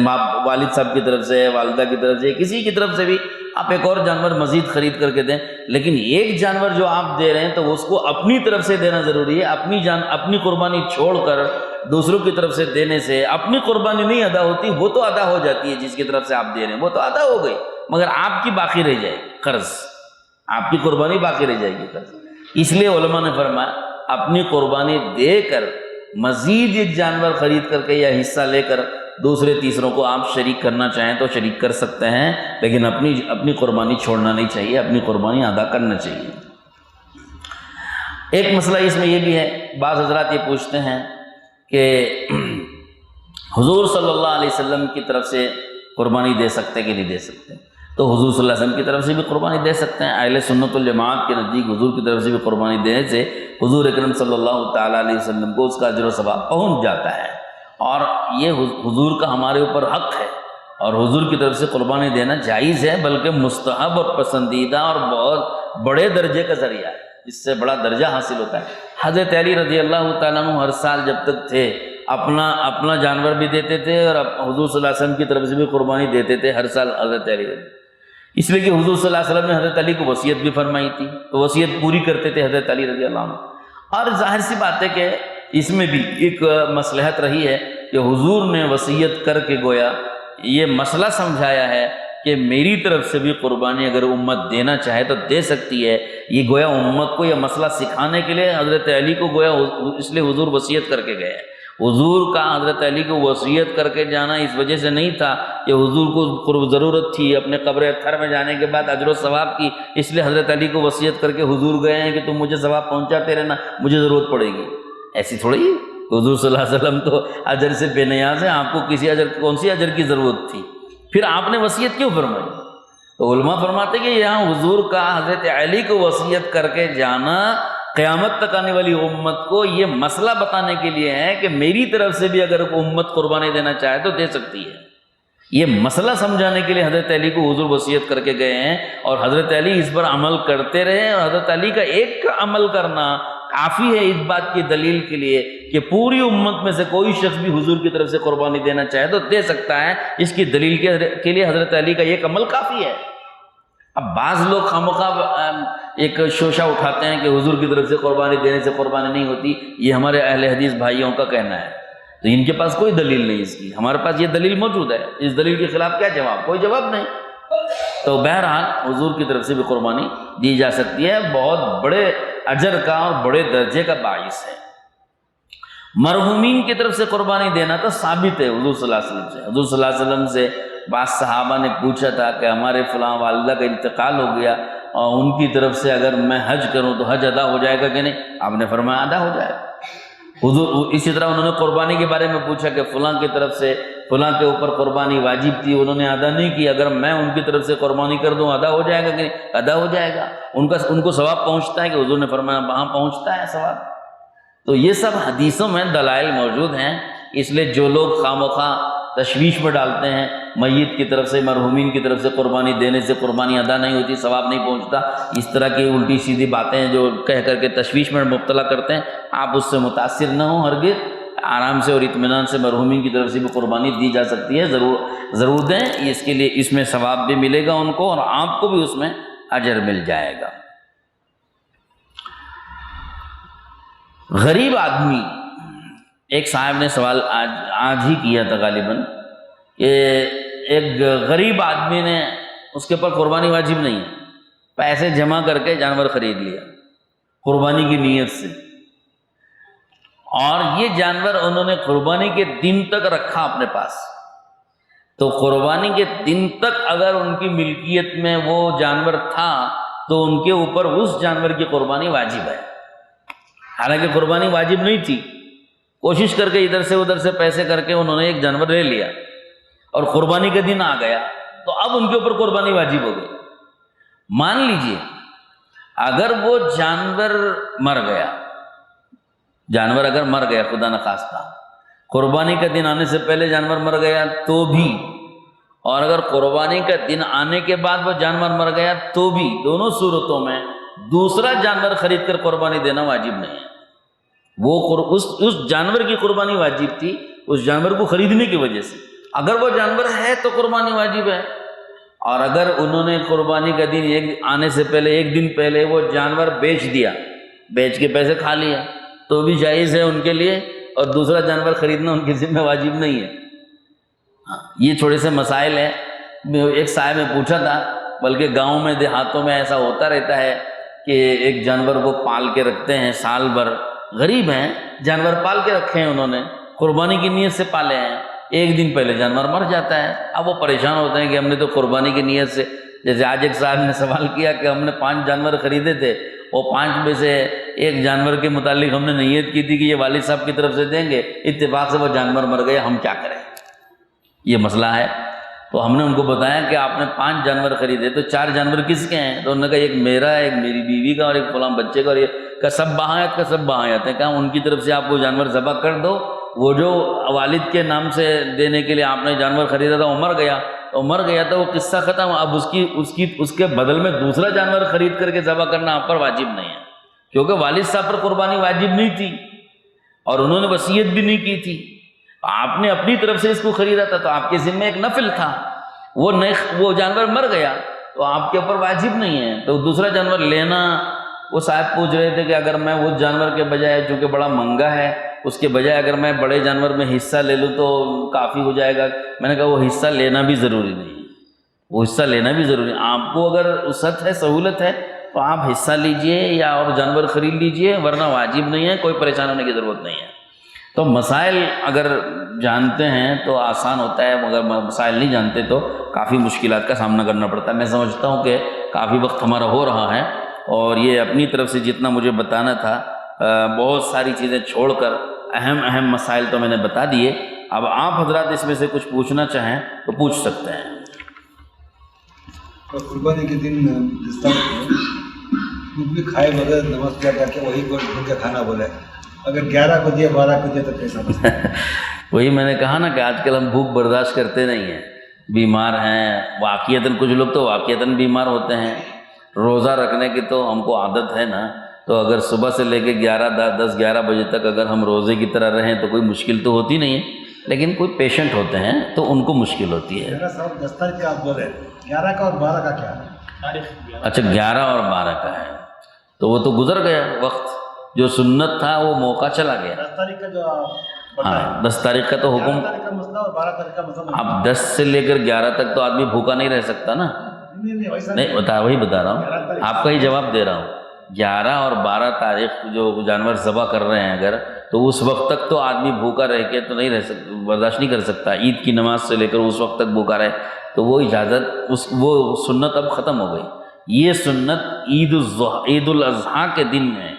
والد صاحب کی طرف سے، والدہ کی طرف سے، کسی کی طرف سے بھی آپ ایک اور جانور مزید خرید کر کے دیں، لیکن ایک جانور جو آپ دے رہے ہیں تو اس کو اپنی طرف سے دینا ضروری ہے۔ اپنی قربانی چھوڑ کر دوسروں کی طرف سے دینے سے اپنی قربانی نہیں ادا ہوتی، وہ تو ادا ہو جاتی ہے، جس کی طرف سے آپ دے رہے ہیں وہ تو ادا ہو گئی، مگر آپ کی باقی رہ جائے گی قرض، آپ کی قربانی باقی رہ جائے گی قرض۔ اس لیے علماء نے فرمایا اپنی قربانی دے کر مزید ایک جانور خرید کر کے یا حصہ لے کر دوسرے تیسروں کو آپ شریک کرنا چاہیں تو شریک کر سکتے ہیں، لیکن اپنی قربانی چھوڑنا نہیں چاہیے، اپنی قربانی ادا کرنا چاہیے۔ ایک مسئلہ اس میں یہ بھی ہے، بعض حضرات یہ پوچھتے ہیں کہ حضور صلی اللہ علیہ وسلم کی طرف سے قربانی دے سکتے کہ نہیں دے سکتے؟ تو حضور صلی اللہ علیہ وسلم کی طرف سے بھی قربانی دے سکتے ہیں۔ اہل سنت والجماعت کے نزدیک حضور کی طرف سے بھی قربانی دینے سے حضور اکرم صلی اللہ تعالیٰ علیہ وسلم کو اس کا اجر و ثواب پہنچ جاتا ہے، اور یہ حضور کا ہمارے اوپر حق ہے، اور حضور کی طرف سے قربانی دینا جائز ہے، بلکہ مستحب اور پسندیدہ اور بہت بڑے درجے کا ذریعہ ہے، اس سے بڑا درجہ حاصل ہوتا ہے۔ حضرت علی رضی اللہ تعالیٰ عنہ ہر سال جب تک تھے اپنا جانور بھی دیتے تھے، اور حضور صلی اللہ علیہ وسلم کی طرف سے بھی قربانی دیتے تھے ہر سال حضرت علی رضی، اس لیے کہ حضور صلی اللہ علیہ وسلم نے حضرت علی کو وصیت بھی فرمائی تھی، تو وصیت پوری کرتے تھے حضرت علی رضی اللہ عنہ۔ اور ظاہر سی بات ہے کہ اس میں بھی ایک مصلحت رہی ہے کہ حضور نے وصیت کر کے گویا یہ مسئلہ سمجھایا ہے کہ میری طرف سے بھی قربانی اگر امت دینا چاہے تو دے سکتی ہے، یہ گویا امت کو یہ مسئلہ سکھانے کے لیے حضرت علی کو گویا اس لیے حضور وصیت کر کے گئے۔ حضور کا حضرت علی کو وصیت کر کے جانا اس وجہ سے نہیں تھا کہ حضور کو ضرورت تھی اپنے قبر اطہر میں جانے کے بعد اجر و ثواب کی، اس لیے حضرت علی کو وصیت کر کے حضور گئے ہیں کہ تم مجھے ثواب پہنچاتے رہنا، مجھے ضرورت پڑے گی، ایسی تھوڑی ہے۔ حضور صلی اللہ علیہ وسلم تو اجر سے بے نیاز ہیں، آپ کو کون سی اجر کی ضرورت تھی؟ پھر آپ نے وصیت کیوں فرمائی؟ تو علماء فرماتے کہ یہاں حضور کا حضرت علی کو وصیت کر کے جانا قیامت تک آنے والی امت کو یہ مسئلہ بتانے کے لیے ہے کہ میری طرف سے بھی اگر امت قربانی دینا چاہے تو دے سکتی ہے، یہ مسئلہ سمجھانے کے لیے حضرت علی کو حضور وصیت کر کے گئے ہیں، اور حضرت علی اس پر عمل کرتے رہے، اور حضرت علی کا ایک عمل کرنا کافی ہے اس بات کی دلیل کے لیے کہ پوری امت میں سے کوئی شخص بھی حضور کی طرف سے قربانی دینا چاہے تو دے سکتا ہے، اس کی دلیل کے لیے حضرت علی کا ایک عمل کافی ہے۔ اب بعض لوگ خامخواہ ایک شوشہ اٹھاتے ہیں کہ حضور کی طرف سے قربانی دینے سے قربانی نہیں ہوتی، یہ ہمارے اہل حدیث بھائیوں کا کہنا ہے، تو ان کے پاس کوئی دلیل نہیں اس کی، ہمارے پاس یہ دلیل موجود ہے، اس دلیل کے خلاف کیا جواب؟ کوئی جواب نہیں۔ تو بہرحال حضور کی طرف سے بھی قربانی دی جا سکتی ہے، بہت بڑے اجر کا اور بڑے درجے کا باعث ہے۔ مرحومین کی طرف سے قربانی دینا تو ثابت ہے حضور صلی اللہ علیہ وسلم سے۔ حضور صلی اللہ علیہ وسلم سے بعض صحابہ نے پوچھا تھا کہ ہمارے فلاں والدہ کا انتقال ہو گیا اور ان کی طرف سے اگر میں حج کروں تو حج ادا ہو جائے گا کہ نہیں؟ آپ نے فرمایا ادا ہو جائے گا۔ حضور اسی طرح انہوں نے قربانی کے بارے میں پوچھا کہ فلاں کی طرف سے فلاں کے اوپر قربانی واجب تھی، انہوں نے ادا نہیں کی، اگر میں ان کی طرف سے قربانی کر دوں ادا ہو جائے گا کہ نہیں؟ ادا ہو جائے گا۔ ان کو ثواب پہنچتا ہے کہ حضور نے فرمایا وہاں پہنچتا ہے ثواب۔ تو یہ سب حدیثوں میں دلائل موجود ہیں، اس لیے جو لوگ خامخواہ تشویش میں ڈالتے ہیں میت کی طرف سے مرحومین کی طرف سے قربانی دینے سے قربانی ادا نہیں ہوتی، ثواب نہیں پہنچتا، اس طرح کی الٹی سیدھی باتیں جو کہہ کر کے تشویش میں مبتلا کرتے ہیں، آپ اس سے متاثر نہ ہوں، ہرگز آرام سے اور اطمینان سے مرحومین کی طرف سے بھی قربانی دی جا سکتی ہے، ضرور دیں، اس کے لیے اس میں ثواب بھی ملے گا ان کو اور آپ کو بھی اس میں اجر مل جائے گا۔ غریب آدمی، ایک صاحب نے سوال آج ہی کیا تھا غالباً کہ ایک غریب آدمی نے اس کے پر قربانی واجب نہیں ہے، پیسے جمع کر کے جانور خرید لیا قربانی کی نیت سے، اور یہ جانور انہوں نے قربانی کے دن تک رکھا اپنے پاس، تو قربانی کے دن تک اگر ان کی ملکیت میں وہ جانور تھا تو ان کے اوپر اس جانور کی قربانی واجب ہے، حالانکہ قربانی واجب نہیں تھی، کوشش کر کے ادھر سے ادھر سے پیسے کر کے انہوں نے ایک جانور لے لیا اور قربانی کا دن آ گیا تو اب ان کے اوپر قربانی واجب ہو گئی۔ مان لیجئے اگر وہ جانور مر گیا، جانور اگر مر گیا خدا نخواستہ، قربانی کا دن آنے سے پہلے جانور مر گیا تو بھی، اور اگر قربانی کا دن آنے کے بعد وہ جانور مر گیا تو بھی، دونوں صورتوں میں دوسرا جانور خرید کر قربانی دینا واجب نہیں ہے۔ وہ اس جانور کی قربانی واجب تھی اس جانور کو خریدنے کی وجہ سے، اگر وہ جانور ہے تو قربانی واجب ہے، اور اگر انہوں نے قربانی کا دن آنے سے پہلے ایک دن پہلے وہ جانور بیچ دیا، بیچ کے پیسے کھا لیا تو بھی جائز ہے ان کے لیے، اور دوسرا جانور خریدنا ان کے ذمہ واجب نہیں ہے۔ یہ تھوڑے سے مسائل ہیں۔ ایک صاحب نے پوچھا تھا، بلکہ گاؤں میں دیہاتوں میں ایسا ہوتا رہتا ہے کہ ایک جانور کو پال کے رکھتے ہیں سال بھر، غریب ہیں، جانور پال کے رکھے ہیں انہوں نے، قربانی کی نیت سے پالے ہیں، ایک دن پہلے جانور مر جاتا ہے، اب وہ پریشان ہوتے ہیں کہ ہم نے تو قربانی کی نیت سے، جیسے آج ایک صاحب نے سوال کیا کہ ہم نے 5 جانور خریدے تھے، اور 5 میں سے ایک جانور کے متعلق ہم نے نیت کی تھی کہ یہ والد صاحب کی طرف سے دیں گے، اتفاق سے وہ جانور مر گئے، ہم کیا کریں؟ یہ مسئلہ ہے۔ تو ہم نے ان کو بتایا کہ آپ نے 5 جانور خریدے تو 4 جانور کس کے ہیں؟ تو انہوں نے کہا ایک میرا ہے، ایک میری بیوی کا، اور ایک فلاں بچے کا، اور یہ کہ سب بہایت کا سب بہایت ہے۔ کہا ان کی طرف سے آپ وہ جانور ذبح کر دو، وہ جو والد کے نام سے دینے کے لیے آپ نے جانور خریدا تھا وہ مر گیا، تو مر گیا تو وہ قصہ ختم، اب اس کے بدل میں دوسرا جانور خرید کر کے ذبح کرنا آپ پر واجب نہیں ہے، کیونکہ والد صاحب پر قربانی واجب نہیں تھی اور انہوں نے وصیت بھی نہیں کی تھی، آپ نے اپنی طرف سے اس کو خریدا تھا تو آپ کے ذمہ ایک نفل تھا، وہ جانور مر گیا تو آپ کے اوپر واجب نہیں ہے، تو دوسرا جانور لینا۔ وہ صاحب پوچھ رہے تھے کہ اگر میں وہ جانور کے بجائے، چونکہ بڑا مہنگا ہے، اس کے بجائے اگر میں بڑے جانور میں حصہ لے لوں تو کافی ہو جائے گا۔ میں نے کہا وہ حصہ لینا بھی ضروری نہیں ہے، وہ حصہ لینا بھی ضروری ہے، آپ کو اگر وسعت ہے، سہولت ہے تو آپ حصہ لیجئے یا اور جانور خرید لیجئے، ورنہ واجب نہیں ہے، کوئی پریشان ہونے کی ضرورت نہیں ہے۔ تو مسائل اگر جانتے ہیں تو آسان ہوتا ہے، مگر مسائل نہیں جانتے تو کافی مشکلات کا سامنا کرنا پڑتا ہے۔ میں سمجھتا ہوں کہ کافی وقت ہمارا ہو رہا ہے، اور یہ اپنی طرف سے جتنا مجھے بتانا تھا، بہت ساری چیزیں چھوڑ کر اہم مسائل تو میں نے بتا دیے۔ اب آپ حضرات اس میں سے کچھ پوچھنا چاہیں تو پوچھ سکتے ہیں۔ قربانی کے دن جس طرح کچھ بھی کھائے بغیر نماز کیا کر کے وہی گھر کا کھانا بولے، اگر 11 کو دیا 12 کو دیا تو کیسا مسئلہ؟ وہی میں نے کہا نا کہ آج کل ہم بھوک برداشت کرتے نہیں ہیں، بیمار ہیں واقعتاً، کچھ لوگ تو واقعتاً بیمار ہوتے ہیں، روزہ رکھنے کی تو ہم کو عادت ہے نا، تو اگر صبح سے لے کے 10-11 بجے تک اگر ہم روزے کی طرح رہیں تو کوئی مشکل تو ہوتی نہیں ہے، لیکن کوئی پیشنٹ ہوتے ہیں تو ان کو مشکل ہوتی ہے۔ میرا صاحب 10 تاریخ کا آپ بول رہے ہیں، 11 کا اور 12 کا کیا ہے؟ اچھا 11 اور 12 کا ہے تو وہ تو گزر گیا وقت، جو سنت تھا وہ موقع چلا گیا۔ 10 تاریخ کا جو ہاں 10 تاریخ کا تو حکم، 11 تاریخ کا مسئلہ اور 12 تاریخ کا مسئلہ، اب 10 سے لے کر 11 تک تو آدمی بھوکا نہیں رہ سکتا نا، نہیں وہی بتا رہا ہوں، آپ کا ہی جواب دے رہا ہوں۔ 11 اور 12 تاریخ جو جانور ذبح کر رہے ہیں اگر، تو اس وقت تک تو آدمی بھوکا رہ کے تو نہیں رہ سکتا، برداشت نہیں کر سکتا، عید کی نماز سے لے کر اس وقت تک بھوکا رہے تو وہ اجازت، وہ سنت اب ختم ہو گئی۔ یہ سنت عید الاضحیٰ کے دن ہے،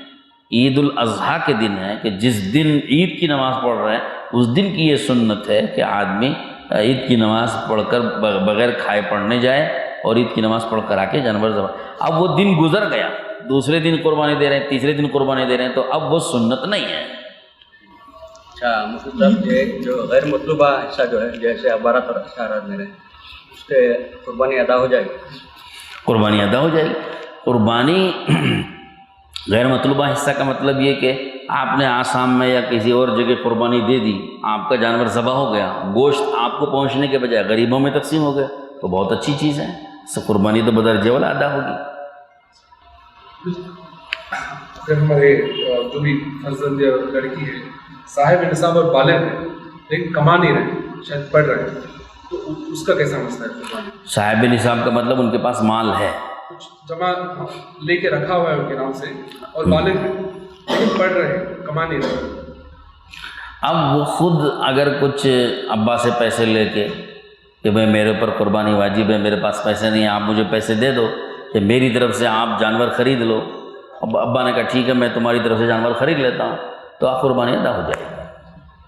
عید الاضحیٰ کے دن ہے کہ جس دن عید کی نماز پڑھ رہے ہیں اس دن کی یہ سنت ہے کہ آدمی عید کی نماز پڑھ کر بغیر کھائے پڑھنے جائے اور عید کی نماز پڑھ کر آ کے جانور ذبح۔ اب وہ دن گزر گیا، دوسرے دن قربانی دے رہے ہیں، تیسرے دن قربانی دے رہے ہیں، تو اب وہ سنت نہیں ہے۔ اچھا مفتی صاحب، یہ جو غیر مطلوبہ حصہ جو ہے، جیسے اب 12 اشارات میرے، اس پہ قربانی ادا ہو جائے گی؟ قربانی ادا ہو جائے گی۔ قربانی غیر مطلوبہ حصہ کا مطلب یہ کہ آپ نے آسام میں یا کسی اور جگہ قربانی دے دی، آپ کا جانور ذبح ہو گیا، گوشت آپ کو پہنچنے کے بجائے غریبوں میں تقسیم ہو گیا تو بہت اچھی چیز ہے، اس قربانی تو بدرجہ والا ادا ہوگی۔ اگر ہمارے جو بھی فرزند یا لڑکی ہے صاحب نصاب اور بالغ ہے لیکن کما نہیں رہے، شاید پڑھ رہے ہیں، تو اس کا کیسا مسئلہ ہے؟ صاحب نصاب کا مطلب ان کے پاس مال ہے، کچھ جمع لے کے رکھا ہوا ہے ان کے نام سے، اور بالغ ہے لیکن پڑھ رہے ہیں، کما نہیں رہے۔ اب وہ خود اگر کچھ ابا سے پیسے لے کے کہ بھائی میرے اوپر قربانی واجب ہے، میرے پاس پیسے نہیں ہیں، آپ مجھے پیسے دے دو کہ میری طرف سے آپ جانور خرید لو، اب ابا نے کہا ٹھیک ہے میں تمہاری طرف سے جانور خرید لیتا ہوں، تو آپ قربانی ادا ہو جائے گی۔